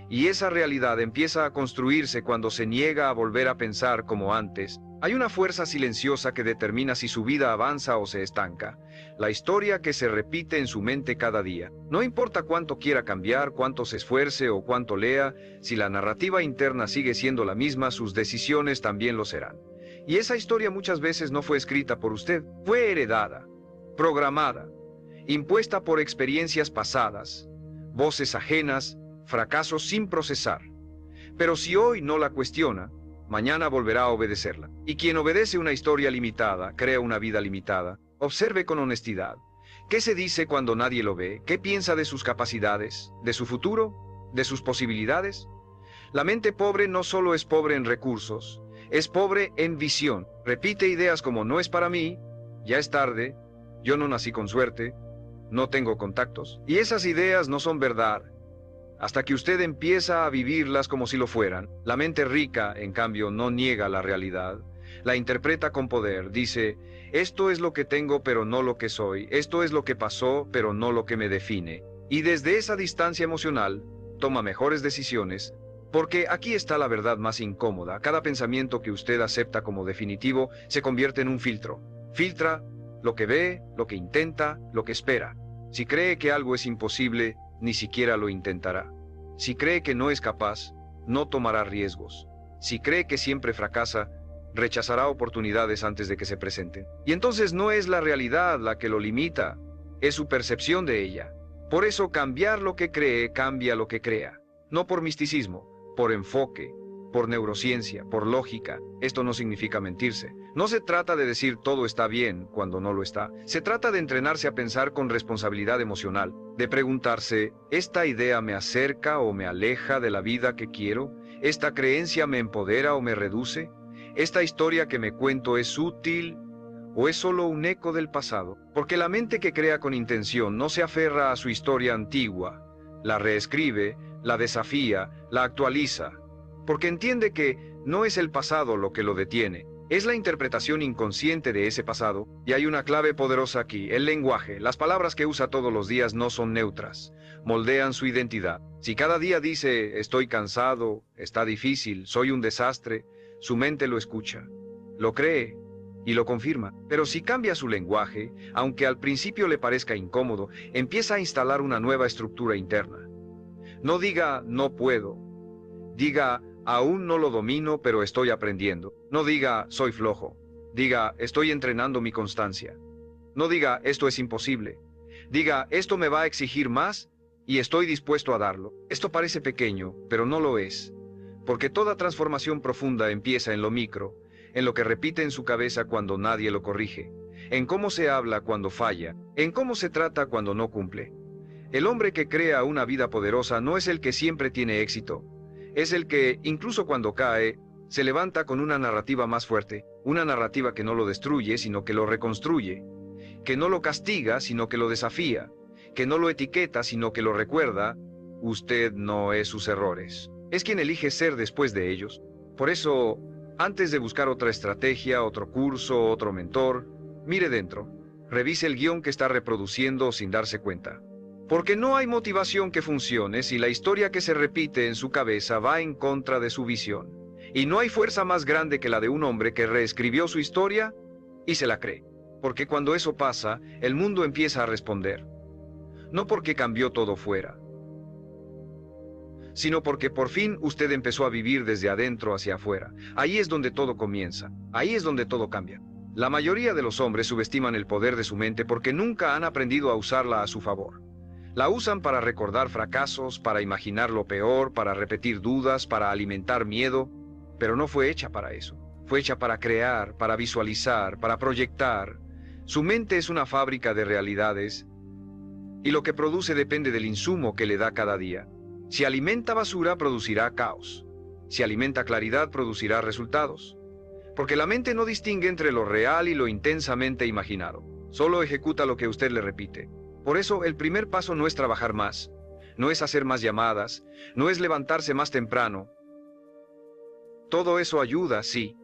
S3: Y esa realidad empieza a construirse cuando se niega a volver a pensar como antes, Hay una fuerza silenciosa que determina si su vida avanza o se estanca. La historia que se repite en su mente cada día. No importa cuánto quiera cambiar, cuánto se esfuerce o cuánto lea, si la narrativa interna sigue siendo la misma, sus decisiones también lo serán. Y esa historia muchas veces no fue escrita por usted, fue heredada, programada, impuesta por experiencias pasadas, voces ajenas, fracasos sin procesar. Pero si hoy no la cuestiona, mañana volverá a obedecerla. Y quien obedece una historia limitada, crea una vida limitada. Observe con honestidad. ¿Qué se dice cuando nadie lo ve? ¿Qué piensa de sus capacidades? ¿De su futuro? ¿De sus posibilidades? La mente pobre no solo es pobre en recursos, es pobre en visión. Repite ideas como no es para mí, ya es tarde, yo no nací con suerte, no tengo contactos. Y esas ideas no son verdad, hasta que usted empieza a vivirlas como si lo fueran. La mente rica, en cambio, no niega la realidad. La interpreta con poder. Dice, esto es lo que tengo pero no lo que soy. Esto es lo que pasó pero no lo que me define. Y desde esa distancia emocional, toma mejores decisiones. Porque aquí está la verdad más incómoda. Cada pensamiento que usted acepta como definitivo se convierte en un filtro. Filtra lo que ve, lo que intenta, lo que espera. Si cree que algo es imposible, ni siquiera lo intentará. Si cree que no es capaz, no tomará riesgos. Si cree que siempre fracasa, rechazará oportunidades antes de que se presenten. Y entonces no es la realidad la que lo limita, es su percepción de ella. Por eso cambiar lo que cree cambia lo que crea. No por misticismo, por enfoque, por neurociencia, por lógica. Esto no significa mentirse. No se trata de decir todo está bien cuando no lo está. Se trata de entrenarse a pensar con responsabilidad emocional, de preguntarse, ¿esta idea me acerca o me aleja de la vida que quiero? ¿Esta creencia me empodera o me reduce? ¿Esta historia que me cuento es útil o es solo un eco del pasado? Porque la mente que crea con intención no se aferra a su historia antigua, la reescribe, la desafía, la actualiza, porque entiende que no es el pasado lo que lo detiene, es la interpretación inconsciente de ese pasado. Y hay una clave poderosa aquí, el lenguaje. Las palabras que usa todos los días no son neutras, moldean su identidad. Si cada día dice, estoy cansado, está difícil, soy un desastre, su mente lo escucha, lo cree y lo confirma. Pero si cambia su lenguaje, aunque al principio le parezca incómodo, empieza a instalar una nueva estructura interna. No diga, no puedo. Diga, aún no lo domino, pero estoy aprendiendo. No diga, soy flojo. Diga, estoy entrenando mi constancia. No diga, esto es imposible. Diga, esto me va a exigir más y estoy dispuesto a darlo. Esto parece pequeño, pero no lo es. Porque toda transformación profunda empieza en lo micro, en lo que repite en su cabeza cuando nadie lo corrige, en cómo se habla cuando falla, en cómo se trata cuando no cumple. El hombre que crea una vida poderosa no es el que siempre tiene éxito. Es el que, incluso cuando cae, se levanta con una narrativa más fuerte, una narrativa que no lo destruye, sino que lo reconstruye, que no lo castiga, sino que lo desafía, que no lo etiqueta, sino que lo recuerda, usted no es sus errores. Es quien elige ser después de ellos. Por eso, antes de buscar otra estrategia, otro curso, otro mentor, mire dentro, revise el guión que está reproduciendo sin darse cuenta. Porque no hay motivación que funcione si la historia que se repite en su cabeza va en contra de su visión. Y no hay fuerza más grande que la de un hombre que reescribió su historia y se la cree. Porque cuando eso pasa, el mundo empieza a responder. No porque cambió todo fuera, sino porque por fin usted empezó a vivir desde adentro hacia afuera. Ahí es donde todo comienza. Ahí es donde todo cambia. La mayoría de los hombres subestiman el poder de su mente porque nunca han aprendido a usarla a su favor. La usan para recordar fracasos, para imaginar lo peor, para repetir dudas, para alimentar miedo, pero no fue hecha para eso. Fue hecha para crear, para visualizar, para proyectar. Su mente es una fábrica de realidades y lo que produce depende del insumo que le da cada día. Si alimenta basura, producirá caos. Si alimenta claridad, producirá resultados. Porque la mente no distingue entre lo real y lo intensamente imaginado. Solo ejecuta lo que usted le repite. Por eso, el primer paso no es trabajar más, no es hacer más llamadas, no es levantarse más temprano. Todo eso ayuda, sí,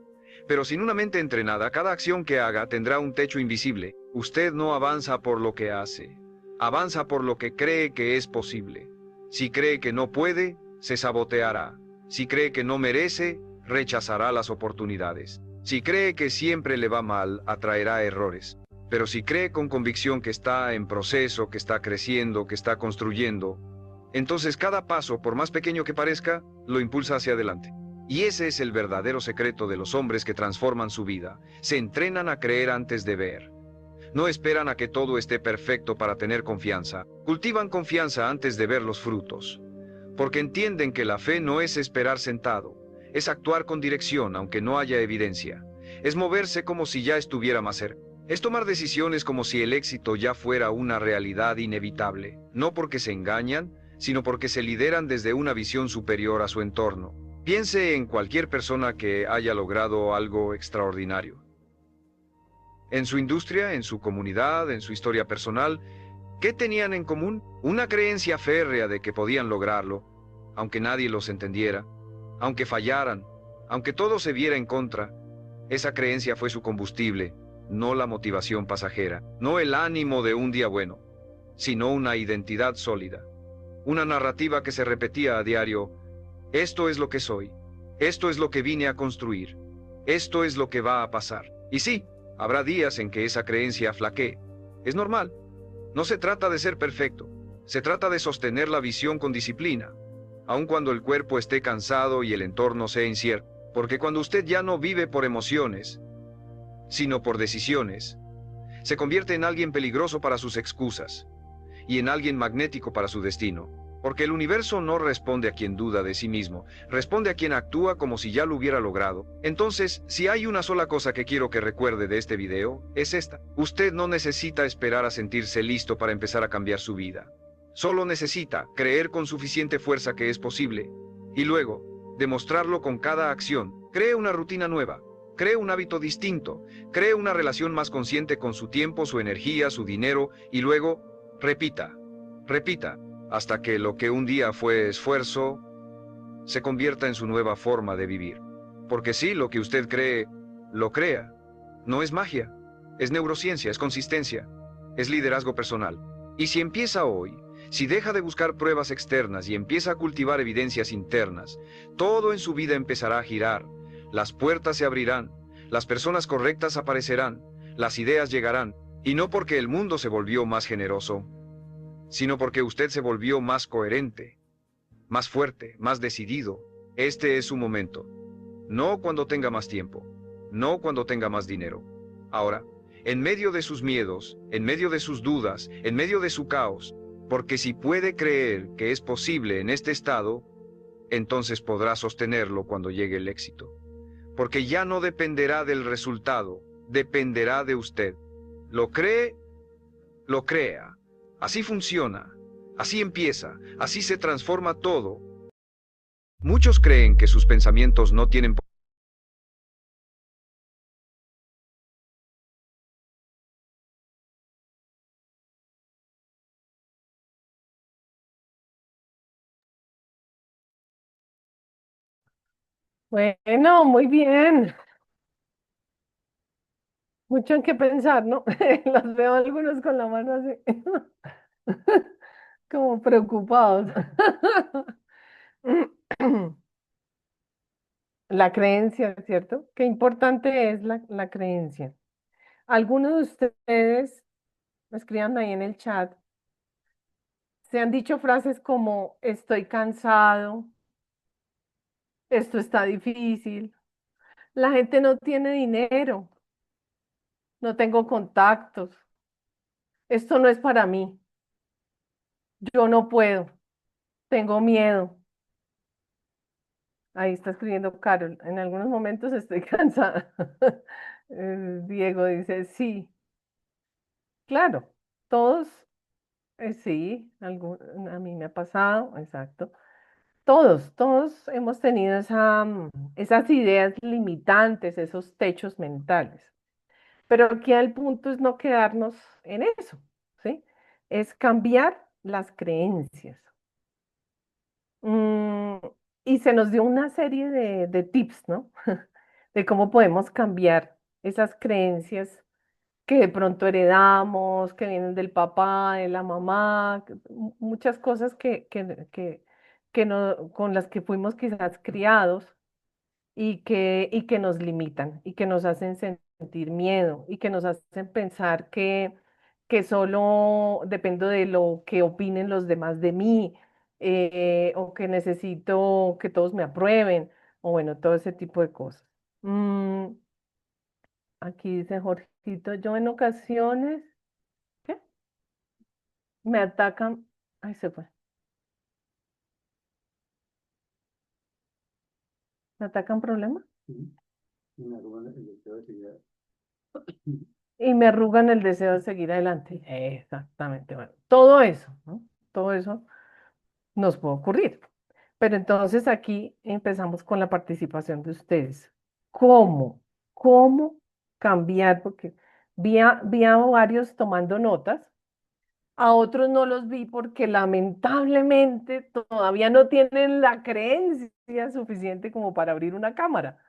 S3: pero sin una mente entrenada, cada acción que haga tendrá un techo invisible. Usted no avanza por lo que hace, avanza por lo que cree que es posible. Si cree que no puede, se saboteará. Si cree que no merece, rechazará las oportunidades. Si cree que siempre le va mal, atraerá errores. Pero si cree con convicción que está en proceso, que está creciendo, que está construyendo, entonces cada paso, por más pequeño que parezca, lo impulsa hacia adelante. Y ese es el verdadero secreto de los hombres que transforman su vida. Se entrenan a creer antes de ver. No esperan a que todo esté perfecto para tener confianza. Cultivan confianza antes de ver los frutos. Porque entienden que la fe no es esperar sentado, es actuar con dirección aunque no haya evidencia. Es moverse como si ya estuviera más cerca. Es tomar decisiones como si el éxito ya fuera una realidad inevitable, no porque se engañan, sino porque se lideran desde una visión superior a su entorno. Piense en cualquier persona que haya logrado algo extraordinario. En su industria, en su comunidad, en su historia personal, ¿qué tenían en común? Una creencia férrea de que podían lograrlo, aunque nadie los entendiera, aunque fallaran, aunque todo se viera en contra. Esa creencia fue su combustible, no la motivación pasajera, no el ánimo de un día bueno, sino una identidad sólida. Una narrativa que se repetía a diario: esto es lo que soy, esto es lo que vine a construir, esto es lo que va a pasar. Y sí, habrá días en que esa creencia flaquee. Es normal. No se trata de ser perfecto, se trata de sostener la visión con disciplina, aun cuando el cuerpo esté cansado y el entorno sea incierto. Porque cuando usted ya no vive por emociones, sino por decisiones, se convierte en alguien peligroso para sus excusas y en alguien magnético para su destino. Porque el universo no responde a quien duda de sí mismo, responde a quien actúa como si ya lo hubiera logrado. Entonces, si hay una sola cosa que quiero que recuerde de este video, es esta. Usted no necesita esperar a sentirse listo para empezar a cambiar su vida. Solo necesita creer con suficiente fuerza que es posible. Y luego, demostrarlo con cada acción. Cree una rutina nueva. Cree un hábito distinto. Cree una relación más consciente con su tiempo, su energía, su dinero. Y luego, repita. Repita, hasta que lo que un día fue esfuerzo se convierta en su nueva forma de vivir. Porque sí, lo que usted cree, lo crea. No es magia, es neurociencia, es consistencia, es liderazgo personal. Y si empieza hoy, si deja de buscar pruebas externas y empieza a cultivar evidencias internas, todo en su vida empezará a girar, las puertas se abrirán, las personas correctas aparecerán, las ideas llegarán, y no porque el mundo se volvió más generoso, sino porque usted se volvió más coherente, más fuerte, más decidido. Este es su momento. No cuando tenga más tiempo, no cuando tenga más dinero. Ahora, en medio de sus miedos, en medio de sus dudas, en medio de su caos, porque si puede creer que es posible en este estado, entonces podrá sostenerlo cuando llegue el éxito. Porque ya no dependerá del resultado, dependerá de usted. ¿Lo cree? Lo crea. Así funciona, así empieza, así se transforma todo. Muchos creen que sus pensamientos no tienen...
S2: Bueno, muy bien. Mucho en qué pensar, ¿no? Los veo algunos con la mano así, como preocupados. La creencia, ¿cierto? Qué importante es la creencia. Algunos de ustedes, me escriban ahí en el chat, se han dicho frases como estoy cansado, esto está difícil, la gente no tiene dinero, no tengo contactos, esto no es para mí, yo no puedo, tengo miedo. Ahí está escribiendo Carol, en algunos momentos estoy cansada. Diego dice, sí, claro, todos, sí, a mí me ha pasado, exacto. Todos hemos tenido esas ideas limitantes, esos techos mentales. Pero aquí el punto es no quedarnos en eso, ¿sí? Es cambiar las creencias. Mm, y se nos dio una serie de tips, ¿no? De cómo podemos cambiar esas creencias que de pronto heredamos, que vienen del papá, de la mamá, muchas cosas que no, con las que fuimos quizás criados y que nos limitan y que nos hacen sentir miedo y que nos hacen pensar que solo dependo de lo que opinen los demás de mí, o que necesito que todos me aprueben, o bueno, todo ese tipo de cosas. Mm, aquí dice Jorgito, yo en ocasiones, ¿qué? Me atacan, ay, se fue, me atacan problemas
S1: Sí, me arrugan el deseo de seguir.
S2: y me arrugan el deseo de seguir adelante. Exactamente, bueno, todo eso, ¿no? Todo eso nos puede ocurrir. Pero entonces aquí empezamos con la participación de ustedes. ¿Cómo? ¿Cómo cambiar? Porque vi a varios tomando notas, a otros no los vi porque lamentablemente todavía no tienen la creencia suficiente como para abrir una cámara.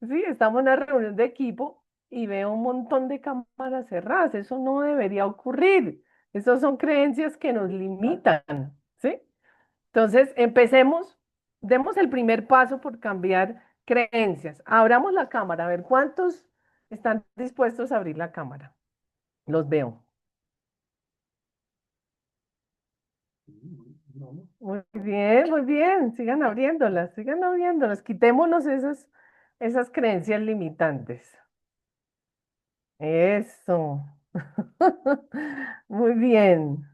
S2: Sí, estamos en una reunión de equipo y veo un montón de cámaras cerradas. Eso no debería ocurrir. Esas son creencias que nos limitan, ¿sí? Entonces, empecemos, demos el primer paso por cambiar creencias. Abramos la cámara, a ver cuántos están dispuestos a abrir la cámara. Los veo.
S1: No,
S2: Muy bien, muy bien. Sigan abriéndolas, sigan abriéndolas. Quitémonos esas creencias limitantes. Eso. Muy bien.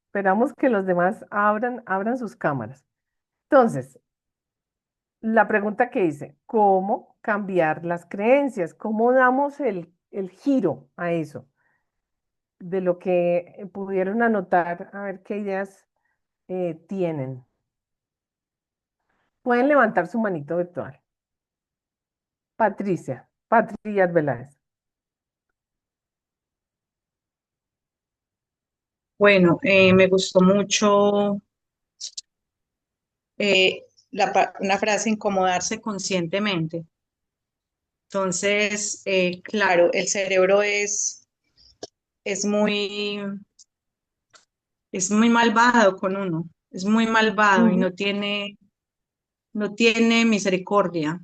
S2: Esperamos que los demás abran sus cámaras. Entonces, la pregunta que hice, ¿cómo cambiar las creencias? ¿Cómo damos el giro a eso? De lo que pudieron anotar, a ver qué ideas tienen. Pueden levantar su manito virtual. Patricia, Patria Arbeláez.
S4: Bueno, me gustó mucho una frase, incomodarse conscientemente. Entonces, claro, el cerebro es muy, es muy malvado con uno, es muy malvado y
S2: Ujú,
S4: no tiene misericordia.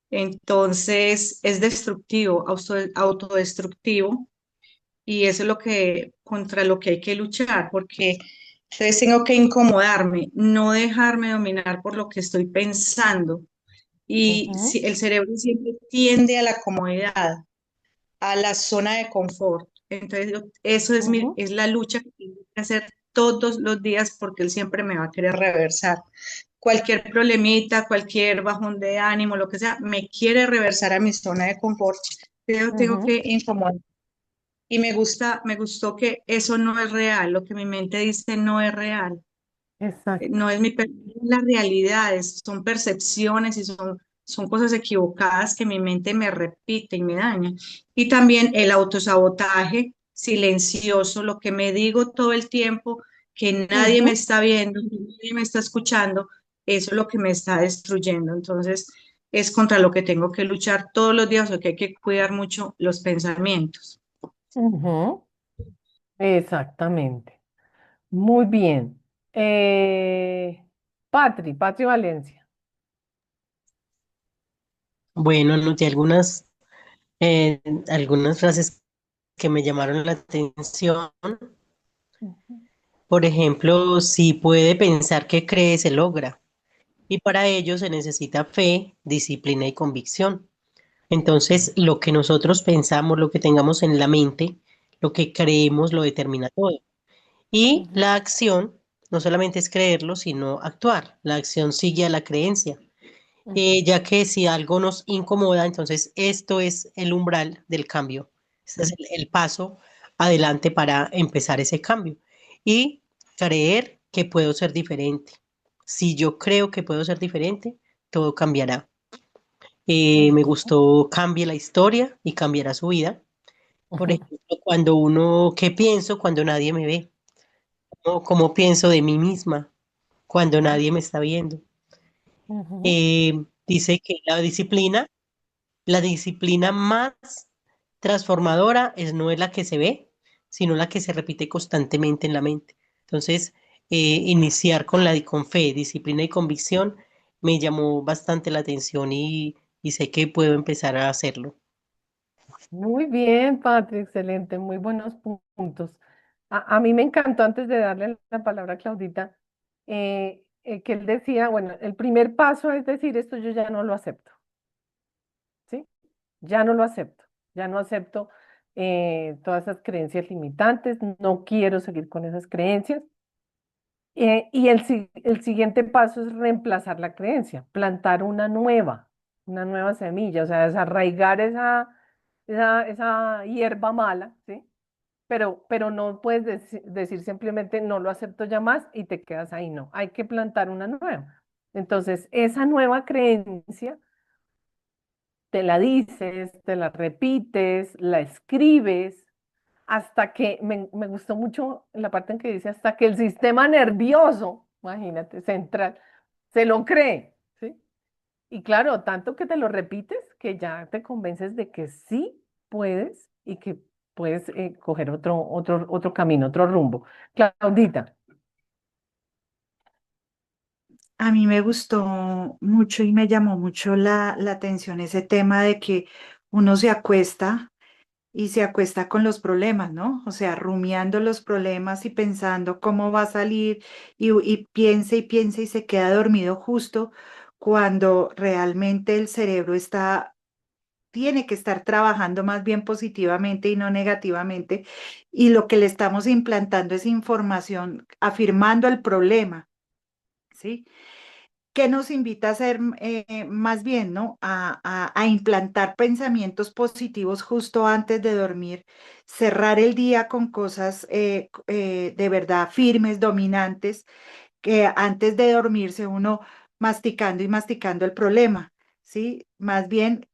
S4: Entonces, es destructivo, autodestructivo, y eso es contra lo que hay que luchar, porque entonces tengo que incomodarme, no dejarme dominar por lo que estoy pensando. Y
S2: ujú,
S4: el cerebro siempre tiende a la comodidad, a la zona de confort. Entonces, eso
S2: ujú,
S4: es la lucha que tengo que hacer todos los días porque él siempre me va a querer reversar. Cualquier problemita, cualquier bajón de ánimo, lo que sea, me quiere reversar a mi zona de confort. Pero tengo
S2: ujú.
S4: que incomodar. Y me gustó que eso no es real, lo que mi mente dice no es real,
S2: Exacto.
S4: no es la realidad, son percepciones y son cosas equivocadas que mi mente me repite y me daña. Y también el autosabotaje silencioso, lo que me digo todo el tiempo, que nadie me
S2: Ujú,
S4: está viendo, que nadie me está escuchando, eso es lo que me está destruyendo. Entonces, es contra lo que tengo que luchar todos los días, o que hay que cuidar mucho los pensamientos.
S2: ujú. Exactamente. Muy bien. Patri Valencia.
S5: Bueno, anoté algunas frases que me llamaron la atención.
S2: Ujú,
S5: Por ejemplo, si puede pensar que cree, se logra. Y para ello se necesita fe, disciplina y convicción. Entonces, lo que nosotros pensamos, lo que tengamos en la mente, lo que creemos, lo determina todo. Y
S2: ujú,
S5: la acción no solamente es creerlo, sino actuar. La acción sigue a la creencia.
S2: ujú,
S5: Ya que si algo nos incomoda, entonces esto es el umbral del cambio. Este es el paso adelante para empezar ese cambio. Y creer que puedo ser diferente. Si yo creo que puedo ser diferente, todo cambiará. Me
S2: ujú,
S5: gustó cambie la historia y cambiará su vida. Por
S2: ujú,
S5: ejemplo, cuando uno, ¿qué pienso cuando nadie me ve? ¿Cómo pienso de mí misma cuando nadie me está viendo?
S2: ujú,
S5: Dice que la disciplina más transformadora no es la que se ve, sino la que se repite constantemente en la mente. Entonces, iniciar con fe, disciplina y convicción me llamó bastante la atención y sé que puedo empezar a hacerlo.
S2: Muy bien, Patri, excelente, muy buenos puntos. A mí me encantó antes de darle la palabra a Claudita, que él decía, bueno, el primer paso es decir, esto yo ya no lo acepto, ¿sí? Ya no lo acepto, ya no acepto todas esas creencias limitantes, no quiero seguir con esas creencias. Y el siguiente paso es reemplazar la creencia, plantar una nueva semilla, o sea, desarraigar esa hierba mala, ¿sí? Pero no puedes decir simplemente no lo acepto ya más y te quedas ahí, no, hay que plantar una nueva. Entonces, esa nueva creencia te la dices, te la repites, la escribes, hasta que, me gustó mucho la parte en que dice, hasta que el sistema nervioso, imagínate, central, se lo cree, ¿sí? Y claro, tanto que te lo repites que ya te convences de que sí puedes y que puedes coger otro camino, otro rumbo. Claudita,
S4: A mí me gustó mucho y me llamó mucho la atención ese tema de que uno se acuesta y se acuesta con los problemas, ¿no? O sea, rumiando los problemas y pensando cómo va a salir y piensa y piensa y se queda dormido justo cuando realmente el cerebro tiene que estar trabajando más bien positivamente y no negativamente, y lo que le estamos implantando es información afirmando el problema, ¿sí? Que nos invita a hacer más bien, ¿no? A implantar pensamientos positivos justo antes de dormir, cerrar el día con cosas de verdad firmes, dominantes, que antes de dormirse uno masticando y masticando el problema, ¿sí? Más bien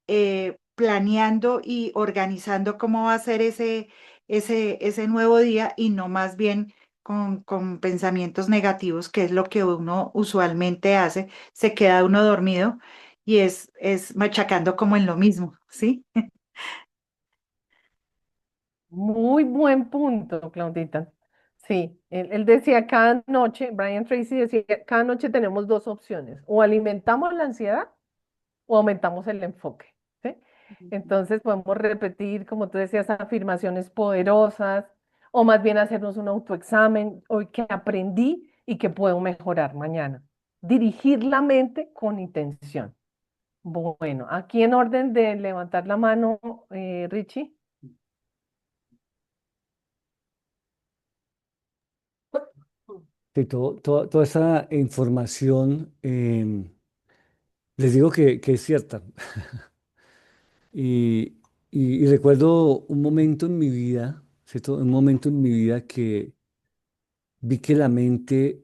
S4: planeando y organizando cómo va a ser ese nuevo día y no más bien con pensamientos negativos, que es lo que uno usualmente hace, se queda uno dormido y es machacando como en lo mismo, ¿sí?
S2: muy buen punto, Claudita. Sí, él decía cada noche, Brian Tracy decía, cada noche tenemos dos opciones, o alimentamos la ansiedad o aumentamos el enfoque, ¿sí? Entonces podemos repetir, como tú decías, afirmaciones poderosas o más bien hacernos un autoexamen, hoy que aprendí y que puedo mejorar mañana. Dirigir la mente con intención. Bueno, aquí en orden de levantar la mano, Richie.
S1: Sí, toda esa información, les digo que es cierta. Y, y recuerdo un momento en mi vida, ¿cierto? Un momento en mi vida que vi que la mente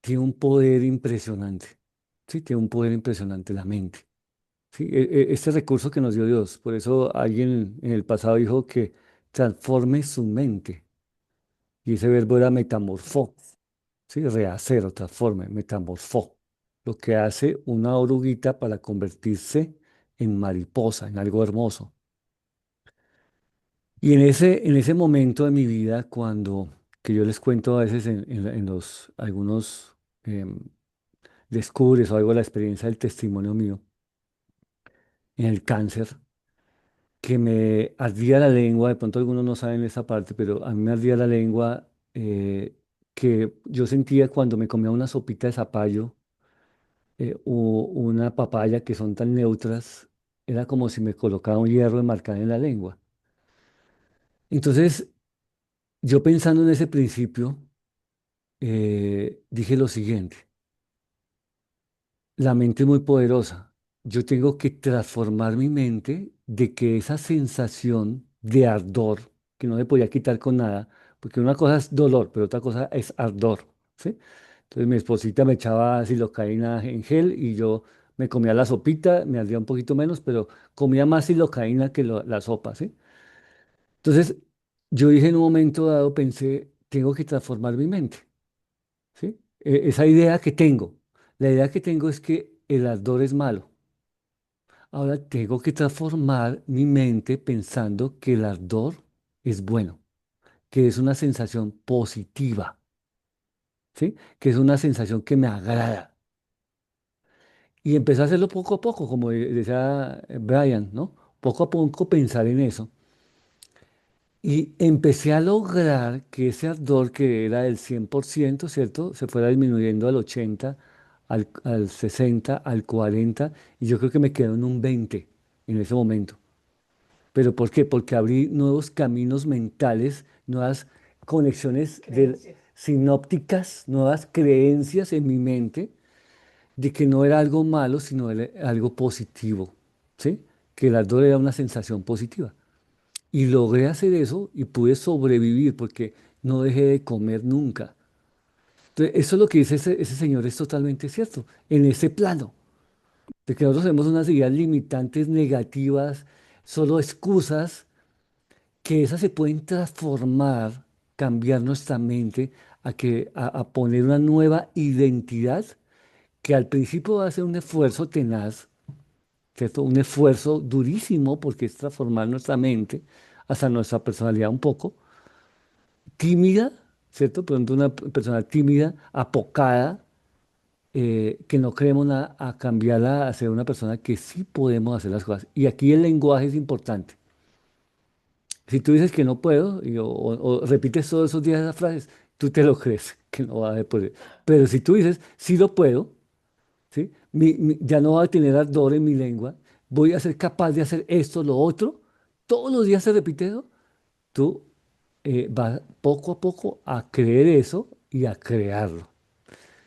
S1: tiene un poder impresionante. Sí, tiene un poder impresionante la mente. Sí, este recurso que nos dio Dios. Por eso alguien en el pasado dijo que transforme su mente. Y ese verbo era metamorfó. Sí, rehacer o transforme, metamorfó. Lo que hace una oruguita para convertirse en mariposa, en algo hermoso. Y en ese momento de mi vida, cuando, que yo les cuento a veces en los, algunos em, descubres o algo de la experiencia del testimonio mío, en el cáncer, que me ardía la lengua, de pronto algunos no saben esa parte, pero a mí me ardía la lengua, que yo sentía cuando me comía una sopita de zapallo o una papaya que son tan neutras, era como si me colocara un hierro enmarcado en la lengua. Entonces, yo pensando en ese principio, dije lo siguiente: la mente es muy poderosa. Yo tengo que transformar mi mente de que esa sensación de ardor, que no me podía quitar con nada, porque una cosa es dolor, pero otra cosa es ardor, ¿sí? Entonces mi esposita me echaba silocaína en gel y yo me comía la sopita, me ardía un poquito menos, pero comía más silocaína que la sopa, ¿sí? Entonces yo dije en un momento dado, pensé, tengo que transformar mi mente. ¿Sí? Esa idea que tengo. La idea que tengo es que el ardor es malo. Ahora tengo que transformar mi mente pensando que el ardor es bueno, que es una sensación positiva, ¿sí? Que es una sensación que me agrada. Y empecé a hacerlo poco a poco, como decía Brian, ¿no? Poco a poco pensar en eso. Y empecé a lograr que ese ardor que era del 100%, ¿cierto? Se fuera disminuyendo al 80, al 60, al 40, y yo creo que me quedó en un 20 en ese momento. ¿Pero por qué? Porque abrí nuevos caminos mentales, nuevas conexiones sinópticas, nuevas creencias en mi mente de que no era algo malo, sino era algo positivo, ¿sí? Que el ardor era una sensación positiva. Y logré hacer eso y pude sobrevivir porque no dejé de comer nunca. Entonces, eso es lo que dice ese señor, es totalmente cierto. En ese plano, de que nosotros tenemos unas ideas limitantes negativas, solo excusas, que esas se pueden transformar, cambiar nuestra mente a poner una nueva identidad que al principio va a ser un esfuerzo tenaz, ¿cierto? Un esfuerzo durísimo porque es transformar nuestra mente, hasta nuestra personalidad un poco tímida, ¿cierto? Por ejemplo, una persona tímida, apocada, que no queremos nada, a cambiarla a ser una persona que sí podemos hacer las cosas. Y aquí el lenguaje es importante. Si tú dices que no puedo o repites todos esos días esas frases, tú te lo crees que no vas a poder. Pero si tú dices, sí lo puedo, ¿sí? Ya no voy a tener ardor en mi lengua, voy a ser capaz de hacer esto, lo otro, todos los días se repite eso, tú vas poco a poco a creer eso y a crearlo.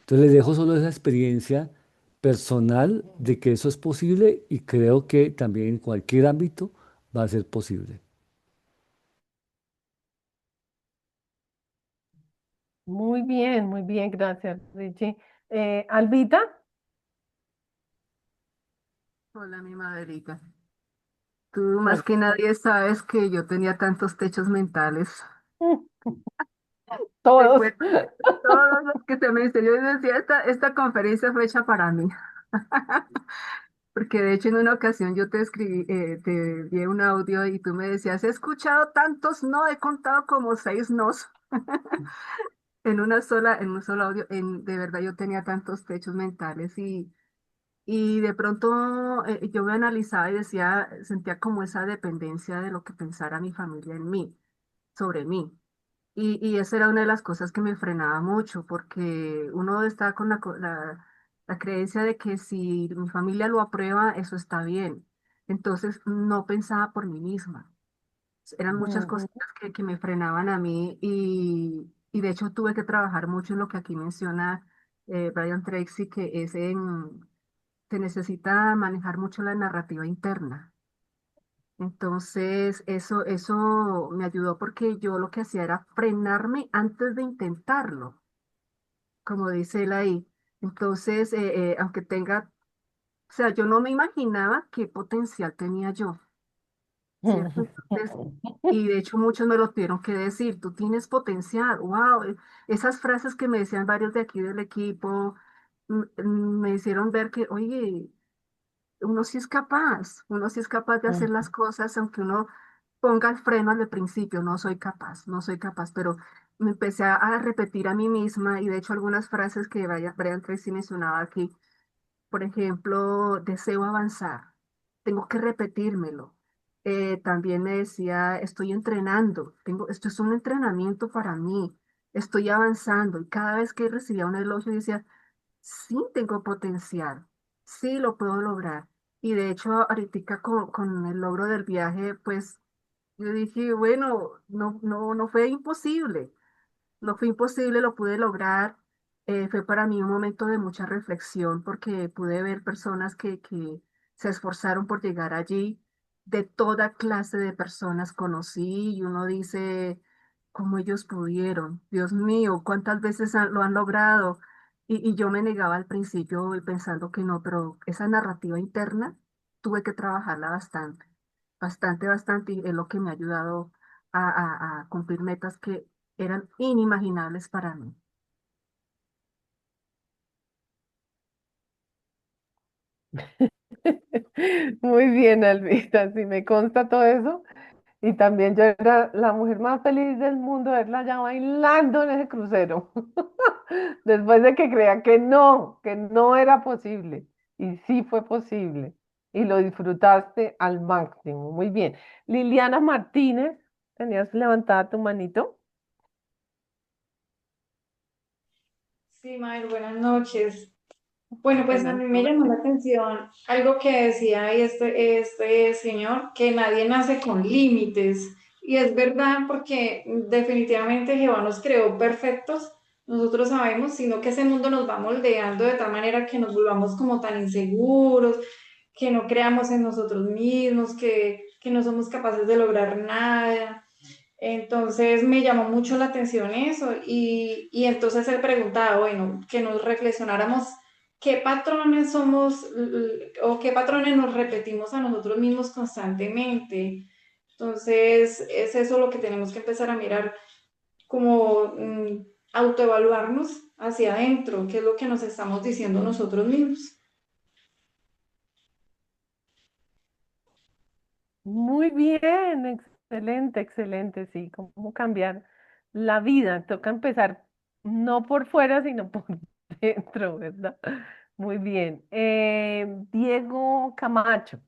S1: Entonces les dejo solo esa experiencia personal de que eso es posible y creo que también en cualquier ámbito va a ser posible.
S2: Muy bien, gracias, Richie. Albita.
S6: Hola, mi Maderita. Tú más
S2: Bueno.
S6: que nadie sabes que yo tenía tantos techos mentales.
S2: Todos.
S6: Recuerdo todos los que te mencioné. Yo decía, esta conferencia fue hecha para mí. Porque de hecho en una ocasión yo te escribí, te envié un audio y tú me decías, he escuchado tantos no, he contado como 6 nos en un solo audio. De verdad yo tenía tantos techos mentales y de pronto yo me analizaba y decía, sentía como esa dependencia de lo que pensara mi familia en mí, sobre mí. Y esa era una de las cosas que me frenaba mucho, porque uno está con la creencia de que si mi familia lo aprueba, eso está bien. Entonces no pensaba por mí misma. Eran muchas
S2: Ujú.
S6: cositas que me frenaban a mí y de hecho tuve que trabajar mucho en lo que aquí menciona Brian Tracy, que es se necesita manejar mucho la narrativa interna. Entonces, eso me ayudó porque yo lo que hacía era frenarme antes de intentarlo, como dice él ahí. Entonces, aunque tenga, o sea, yo no me imaginaba qué potencial tenía yo, ¿cierto? Entonces, y de hecho muchos me lo tuvieron que decir, tú tienes potencial, wow. Esas frases que me decían varios de aquí del equipo, me hicieron ver que, oye, uno sí es capaz de hacer las cosas, aunque uno ponga el freno al principio, no soy capaz, no soy capaz, pero me empecé a repetir a mí misma y de hecho algunas frases que Brian Tracy mencionaba aquí, por ejemplo, deseo avanzar, tengo que repetírmelo. También me decía, estoy entrenando, esto es un entrenamiento para mí, estoy avanzando y cada vez que recibía un elogio decía, sí tengo potencial, sí lo puedo lograr. Y de hecho, ahorita con el logro del viaje, pues yo dije, bueno, no fue imposible. No fue imposible, lo pude lograr. Fue para mí un momento de mucha reflexión porque pude ver personas que se esforzaron por llegar allí. De toda clase de personas conocí y uno dice, ¿cómo ellos pudieron? Dios mío, ¿cuántas veces lo han logrado? Y yo me negaba al principio pensando que no, pero esa narrativa interna tuve que trabajarla bastante, bastante, y es lo que me ha ayudado a cumplir metas que eran inimaginables para mí.
S2: Muy bien, Albita, sí me consta todo eso. Y también yo era la mujer más feliz del mundo, verla ya bailando en ese crucero. Después de que creía que no era posible. Y sí fue posible. Y lo disfrutaste al máximo. Muy bien. Liliana Martínez, ¿tenías levantada tu manito?
S7: Sí, Mael, buenas noches. Bueno, pues a
S2: Buenas
S7: mí me llamó la
S2: noches.
S7: atención algo que decía este señor, que nadie nace con límites. Y es verdad porque definitivamente Jehová nos creó perfectos, nosotros sabemos, sino que ese mundo nos va moldeando de tal manera que nos volvamos como tan inseguros, que no creamos en nosotros mismos, que no somos capaces de lograr nada. Entonces me llamó mucho la atención eso y entonces él preguntaba, bueno, que nos reflexionáramos qué patrones somos o qué patrones nos repetimos a nosotros mismos constantemente. Entonces es eso lo que tenemos que empezar a mirar, como autoevaluarnos hacia adentro, qué es lo que nos estamos diciendo nosotros mismos.
S2: Muy bien, excelente, excelente, sí. ¿Cómo cambiar la vida? Toca empezar no por fuera, sino por dentro, ¿verdad? Muy bien. Diego Camacho.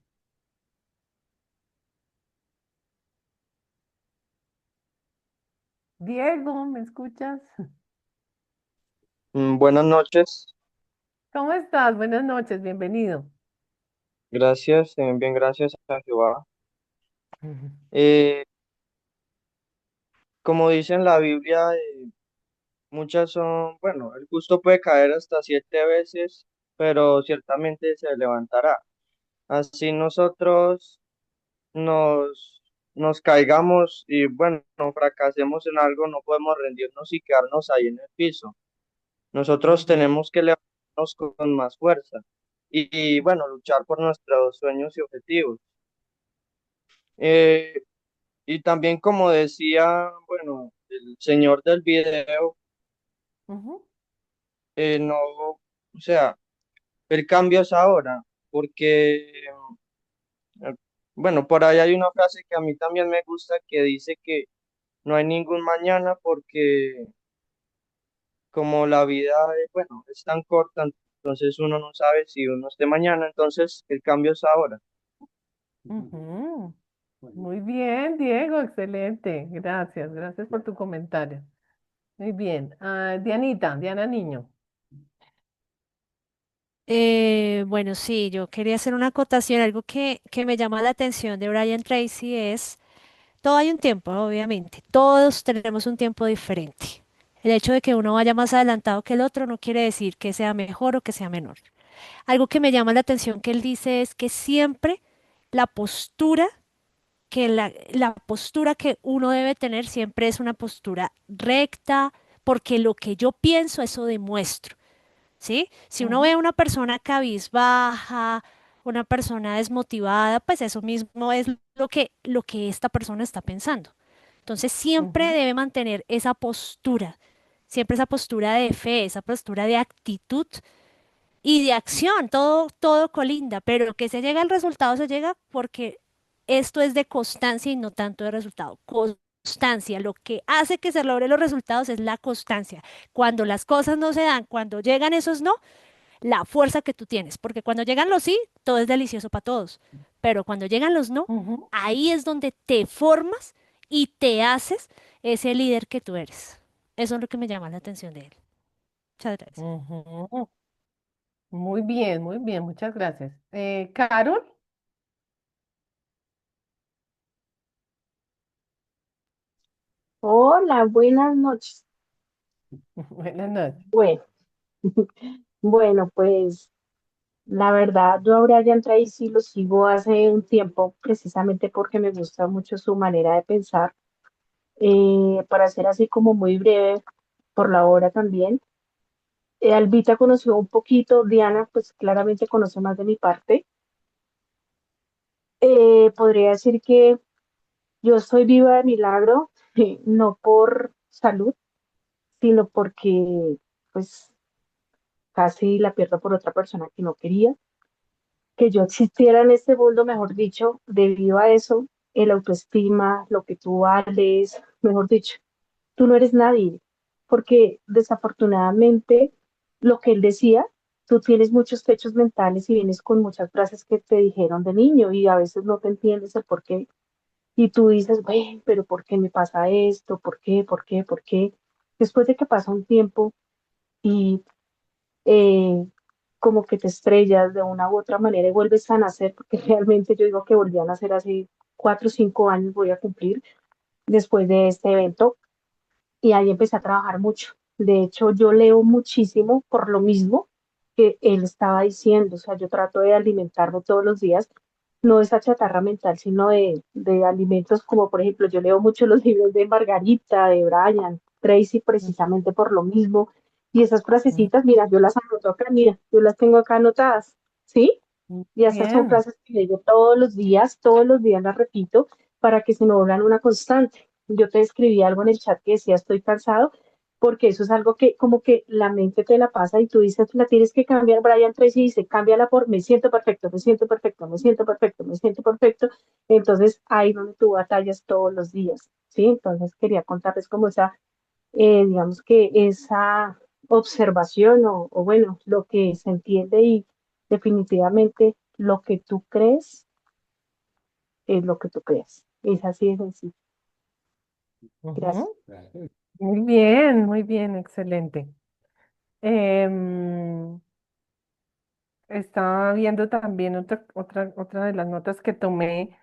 S2: Diego, ¿me escuchas?
S8: Buenas noches,
S2: ¿Cómo estás? Buenas noches, bienvenido.
S8: gracias, bien, gracias a Jehová.
S2: Ujú.
S8: Eh, Como dice en la Biblia, muchas son, bueno, el justo puede caer hasta 7 veces, pero ciertamente se levantará. Así nosotros nos caigamos y, bueno, fracasemos en algo, no podemos rendirnos y quedarnos ahí en el piso. Nosotros
S2: Ujú,
S8: tenemos que levantarnos con más fuerza y, bueno, luchar por nuestros sueños y objetivos. Eh, Y también como decía, bueno, el señor del video,
S2: ujú,
S8: no, o sea, el cambio es ahora, porque, eh, bueno, por ahí hay una frase que a mí también me gusta que dice que no hay ningún mañana porque como la vida, bueno, es tan corta, entonces uno no sabe si uno esté mañana, entonces el cambio es ahora.
S2: ujú.
S1: Bueno,
S2: Muy bien, Diego, excelente. Gracias, gracias por tu comentario. Muy bien. Ah, Dianita, Diana Niño.
S9: Bueno, sí, yo quería hacer una acotación. Algo que me llama la atención de Brian Tracy es, todo hay un tiempo, obviamente. Todos tenemos un tiempo diferente. El hecho de que uno vaya más adelantado que el otro no quiere decir que sea mejor o que sea menor. Algo que me llama la atención que él dice es que siempre la postura, la postura que uno debe tener siempre es una postura recta, porque lo que yo pienso, eso demuestro. ¿Sí? Si uno ve a
S2: Ujú,
S9: una persona cabizbaja, una persona desmotivada, pues eso mismo es lo que esta persona está pensando. Entonces siempre
S2: ujú,
S9: debe mantener esa postura, siempre esa postura de fe, esa postura de actitud y de acción, todo colinda, pero que se llega al resultado, se llega porque esto es de constancia y no tanto de resultado. Constancia, lo que hace que se logren los resultados es la constancia. Cuando las cosas no se dan, cuando llegan esos no, la fuerza que tú tienes, porque cuando llegan los sí, todo es delicioso para todos, pero cuando llegan los no,
S2: ujú,
S9: ahí es donde te formas y te haces ese líder que tú eres. Eso es lo que me llama la atención de él. Muchas gracias.
S2: ujú. Muy bien, muchas gracias. Carol,
S10: Hola, buenas noches.
S2: buenas noches.
S10: Bueno, bueno, pues la verdad, yo a Brian Tracy lo sigo hace un tiempo, precisamente porque me gusta mucho su manera de pensar. Para ser así como muy breve, por la hora también. Albita conoció un poquito, Diana, pues claramente conoce más de mi parte. Podría decir que yo estoy viva de milagro, no por salud, sino porque pues casi la pierdo por otra persona que no quería. Que yo existiera en este mundo, mejor dicho, debido a eso, el autoestima, lo que tú vales, mejor dicho, tú no eres nadie, porque desafortunadamente lo que él decía, tú tienes muchos techos mentales y vienes con muchas frases que te dijeron de niño y a veces no te entiendes el por qué. Y tú dices, bueno, pero ¿por qué me pasa esto? ¿Por qué? ¿Por qué? ¿Por qué? Después de que pasa un tiempo y eh, como que te estrellas de una u otra manera y vuelves a nacer, porque realmente yo digo que volví a nacer hace 4 o 5 años, voy a cumplir después de este evento y ahí empecé a trabajar mucho. De hecho, yo leo muchísimo por lo mismo que él estaba diciendo, o sea, yo trato de alimentarme todos los días, no esa chatarra mental, sino de alimentos como, por ejemplo, yo leo mucho los libros de Margarita, de Brian, Tracy, precisamente por lo mismo. Y esas
S2: Mm,
S10: frasecitas, mira, yo las anoto acá, mira, yo las tengo acá anotadas, ¿sí? Y esas son
S2: bien.
S10: frases que digo todos los días las repito para que se me vuelvan una constante. Yo te escribí algo en el chat que decía estoy cansado, porque eso es algo que como que la mente te la pasa y tú dices, la tienes que cambiar. Brian Tracy dice, cámbiala por me siento perfecto, me siento perfecto, me siento perfecto, me siento perfecto. Entonces ahí donde tú batallas todos los días, ¿sí? Entonces quería contarles como esa, digamos que esa observación o bueno, lo que se entiende y definitivamente lo que tú crees es lo que tú crees. Es así de sencillo. Gracias.
S2: Ujú. muy bien, excelente. Em, Estaba viendo también otra de las notas que tomé.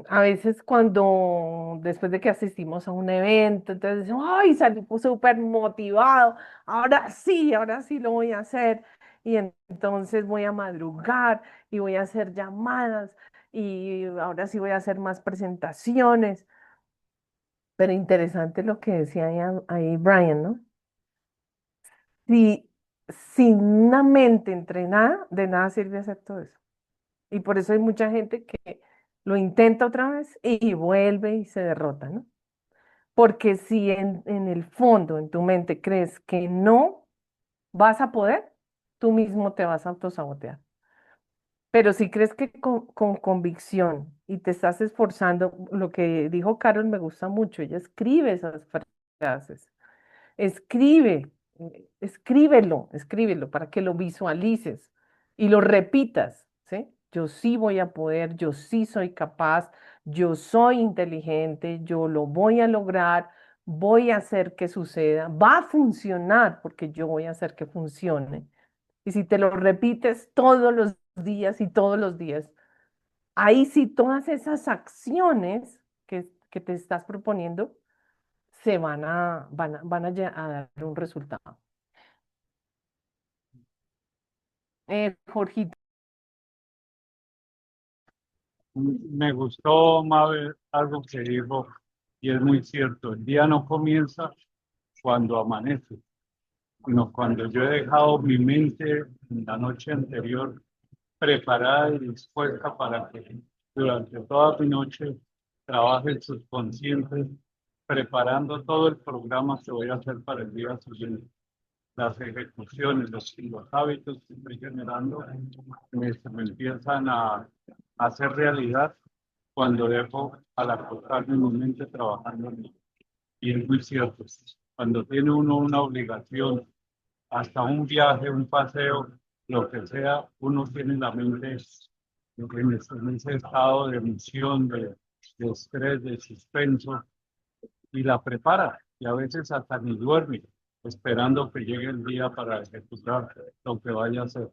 S2: A veces cuando después de que asistimos a un evento, entonces decimos, ay, salí pues, súper motivado, ahora sí lo voy a hacer. Y entonces voy a madrugar y voy a hacer llamadas y ahora sí voy a hacer más presentaciones. Pero interesante lo que decía ahí Brian, ¿no? Si sin una mente entrenada, de nada sirve hacer todo eso. Y por eso hay mucha gente que lo intenta otra vez y vuelve y se derrota, ¿no? Porque si en el fondo, en tu mente, crees que no vas a poder, tú mismo te vas a autosabotear. Pero si crees que con convicción y te estás esforzando, lo que dijo Carol me gusta mucho, ella escribe esas frases. Escribe, escríbelo para que lo visualices y lo repitas, ¿sí? Yo sí voy a poder, yo sí soy capaz, yo soy inteligente, yo lo voy a lograr, voy a hacer que suceda, va a funcionar porque yo voy a hacer que funcione. Y si te lo repites todos los días y todos los días, ahí sí todas esas acciones que te estás proponiendo van a dar un resultado. Jorgito,
S11: Me gustó, Mabel, algo que dijo, y es muy cierto, el día no comienza cuando amanece, sino cuando yo he dejado mi mente en la noche anterior preparada y dispuesta para que durante toda mi noche trabaje el subconsciente, preparando todo el programa que voy a hacer para el día siguiente. Las ejecuciones, los hábitos que estoy generando me empiezan a hacer realidad cuando dejo al acostarme mi mente trabajando en mí. Y es muy cierto, cuando tiene uno una obligación, hasta un viaje, un paseo, lo que sea, uno tiene la mente en ese estado de emoción, de estrés, de suspenso, y la prepara, y a veces hasta ni duerme, esperando que llegue el día para ejecutar lo que vaya a hacer.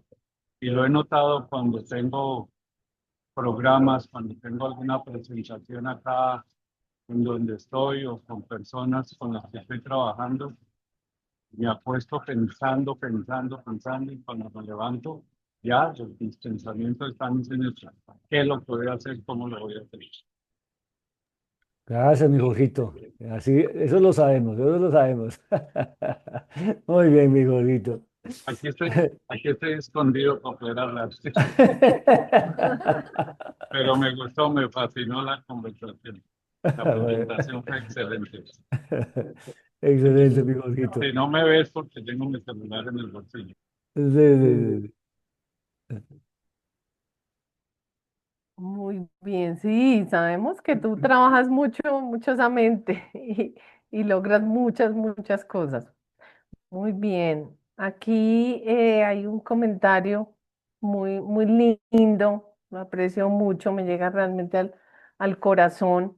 S11: Y lo he notado cuando tengo programas, cuando tengo alguna presentación acá en donde estoy o con personas con las que estoy trabajando, me apuesto pensando y cuando me levanto, ya mis pensamientos están en el plan. ¿Qué es lo que voy a hacer? ¿Cómo lo voy a hacer?
S1: Gracias, mi Jorgito. Así, eso lo sabemos, eso lo sabemos. Muy bien, mi Jorgito.
S11: Aquí estoy escondido para poder hablar. Pero me gustó, me fascinó la conversación. La
S1: Bueno.
S11: presentación fue excelente.
S1: Excelente, mi Jorgito.
S11: Si no me ves porque tengo mi celular en el bolsillo.
S1: Sí, sí, sí,
S2: muy bien, sí, sabemos que tú trabajas mucho esa mente y logras muchas cosas. Muy bien. Aquí hay un comentario muy lindo, lo aprecio mucho, me llega realmente al corazón.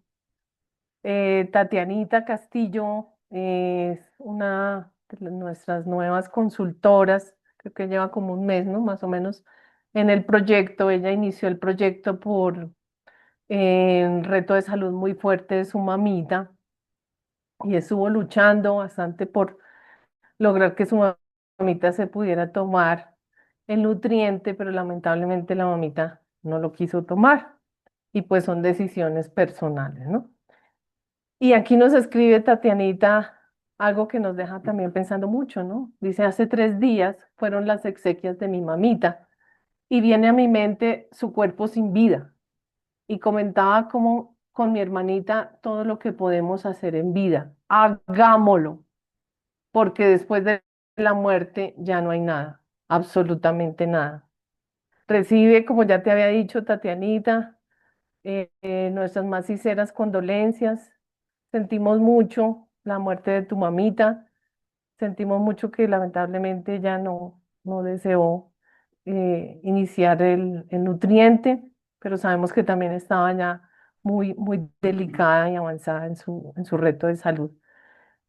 S2: Tatianita Castillo es una nuestras nuevas consultoras, creo que lleva como un mes, ¿no? Más o menos en el proyecto. Ella inició el proyecto por un reto de salud muy fuerte de su mamita y estuvo luchando bastante por lograr que su mamita se pudiera tomar el nutriente, pero lamentablemente la mamita no lo quiso tomar y pues son decisiones personales, ¿no? Y aquí nos escribe Tatianita algo que nos deja también pensando mucho, ¿no? Dice, hace 3 días fueron las exequias de mi mamita y viene a mi mente su cuerpo sin vida. Y comentaba como con mi hermanita todo lo que podemos hacer en vida. Hagámoslo, porque después de la muerte ya no hay nada, absolutamente nada. Recibe, como ya te había dicho, Tatianita, nuestras más sinceras condolencias. Sentimos mucho la muerte de tu mamita. Sentimos mucho que lamentablemente ella no deseó iniciar el nutriente, pero sabemos que también estaba ya muy delicada y avanzada en su reto de salud.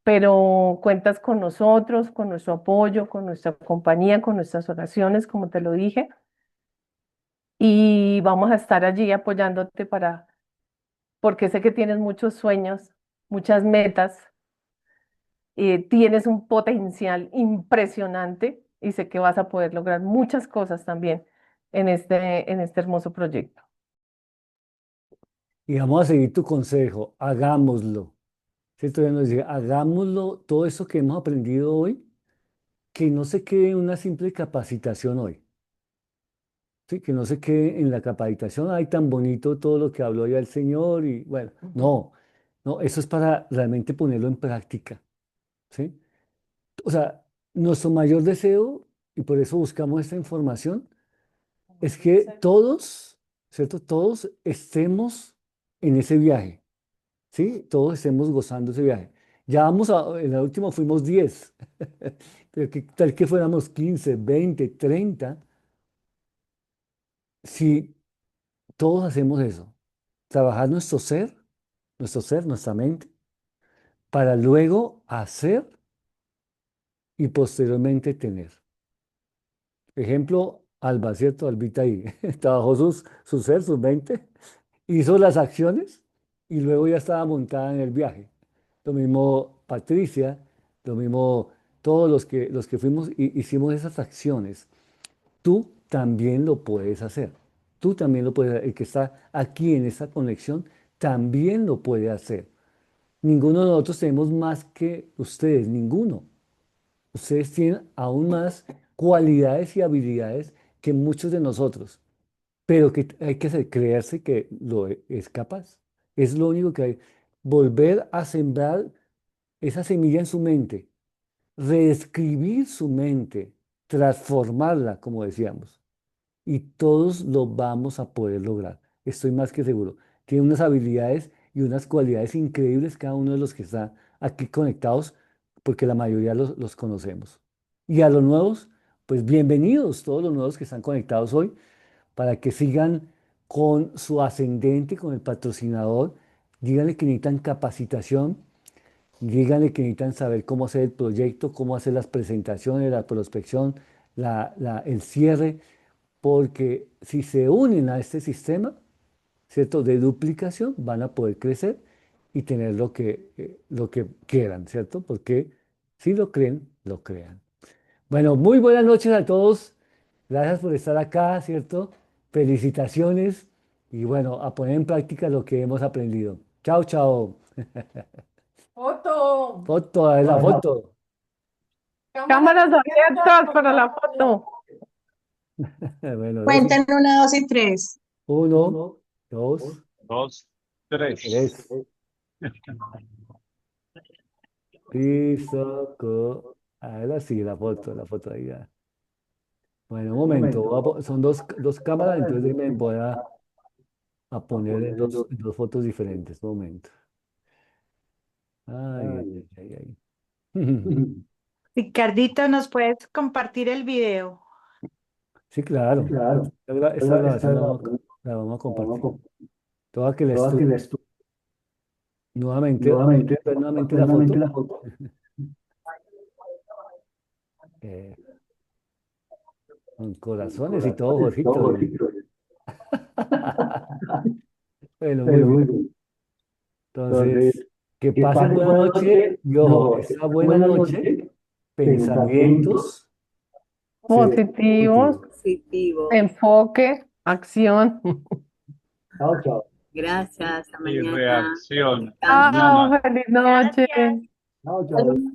S2: Pero cuentas con nosotros, con nuestro apoyo, con nuestra compañía, con nuestras oraciones, como te lo dije, y vamos a estar allí apoyándote porque sé que tienes muchos sueños, muchas metas, tienes un potencial impresionante y sé que vas a poder lograr muchas cosas también en este hermoso proyecto.
S1: Y vamos a seguir tu consejo, hagámoslo. ¿Cierto? Ya nos dice, hagámoslo, todo eso que hemos aprendido hoy, que no se quede en una simple capacitación hoy. ¿Sí? Que no se quede en la capacitación, ay, tan bonito todo lo que habló ya el Señor y bueno, no, no, eso es para realmente ponerlo en práctica. ¿Sí? O sea, nuestro mayor deseo, y por eso buscamos esta información, es que todos, ¿cierto? Todos estemos en ese viaje, ¿sí? Todos estemos gozando ese viaje. Ya vamos en la última fuimos 10, pero que tal que fuéramos 15, 20, 30, si todos hacemos eso, trabajar nuestro ser, nuestra mente, para luego hacer y posteriormente tener. Ejemplo, Alba, ¿cierto? Albita ahí, trabajó su ser, su mente, hizo las acciones y luego ya estaba montada en el viaje. Lo mismo Patricia, lo mismo todos los que fuimos y hicimos esas acciones. Tú también lo puedes hacer. Tú también lo puedes hacer. El que está aquí en esta conexión también lo puede hacer. Ninguno de nosotros tenemos más que ustedes, ninguno. Ustedes tienen aún más cualidades y habilidades que muchos de nosotros, pero que hay que hacer, creerse que es capaz. Es lo único que hay. Volver a sembrar esa semilla en su mente, reescribir su mente, transformarla, como decíamos. Y todos lo vamos a poder lograr. Estoy más que seguro. Tiene unas habilidades y unas cualidades increíbles cada uno de los que está aquí conectados, porque la mayoría los conocemos. Y a los nuevos, pues bienvenidos todos los nuevos que están conectados hoy, para que sigan con su ascendente, con el patrocinador. Díganle que necesitan capacitación, díganle que necesitan saber cómo hacer el proyecto, cómo hacer las presentaciones, la prospección, el cierre, porque si se unen a este sistema, ¿cierto? De duplicación, van a poder crecer y tener lo que quieran, ¿cierto? Porque si lo creen, lo crean. Bueno, muy buenas noches a todos. Gracias por estar acá, ¿cierto? Felicitaciones y bueno, a poner en práctica lo que hemos aprendido. Chao, chao.
S2: Foto.
S1: Foto, a ver la foto.
S2: Cámaras abiertas para la foto.
S1: Bueno, dos,
S5: Cuentan 1, 2 y 3.
S1: uno, dos,
S11: Dos, tres.
S1: tres. Listo. Ahora sí, la foto ahí ya. Bueno, un momento. Son dos cámaras, entonces me voy a poner en dos fotos diferentes. Un momento. Ay, ay, ay, ay, ay.
S12: Ricardito, ¿nos puedes compartir el video?
S1: Sí, claro. Esta grabación la vamos a compartir. Toda que la estudio. Nuevamente, ver nuevamente la foto. Eh, con corazones y todo, Jorgito. Bueno, muy bien. Entonces, que pasen buena noche y ojo, esta buena noche, pensamientos
S2: Positivos,
S13: Positivo.
S2: enfoque, acción.
S1: Chao, chao.
S13: Gracias, hasta
S11: Y
S13: mañana.
S11: reacción.
S2: Chao,
S11: Mañana.
S2: feliz noche.
S1: Chao, chao.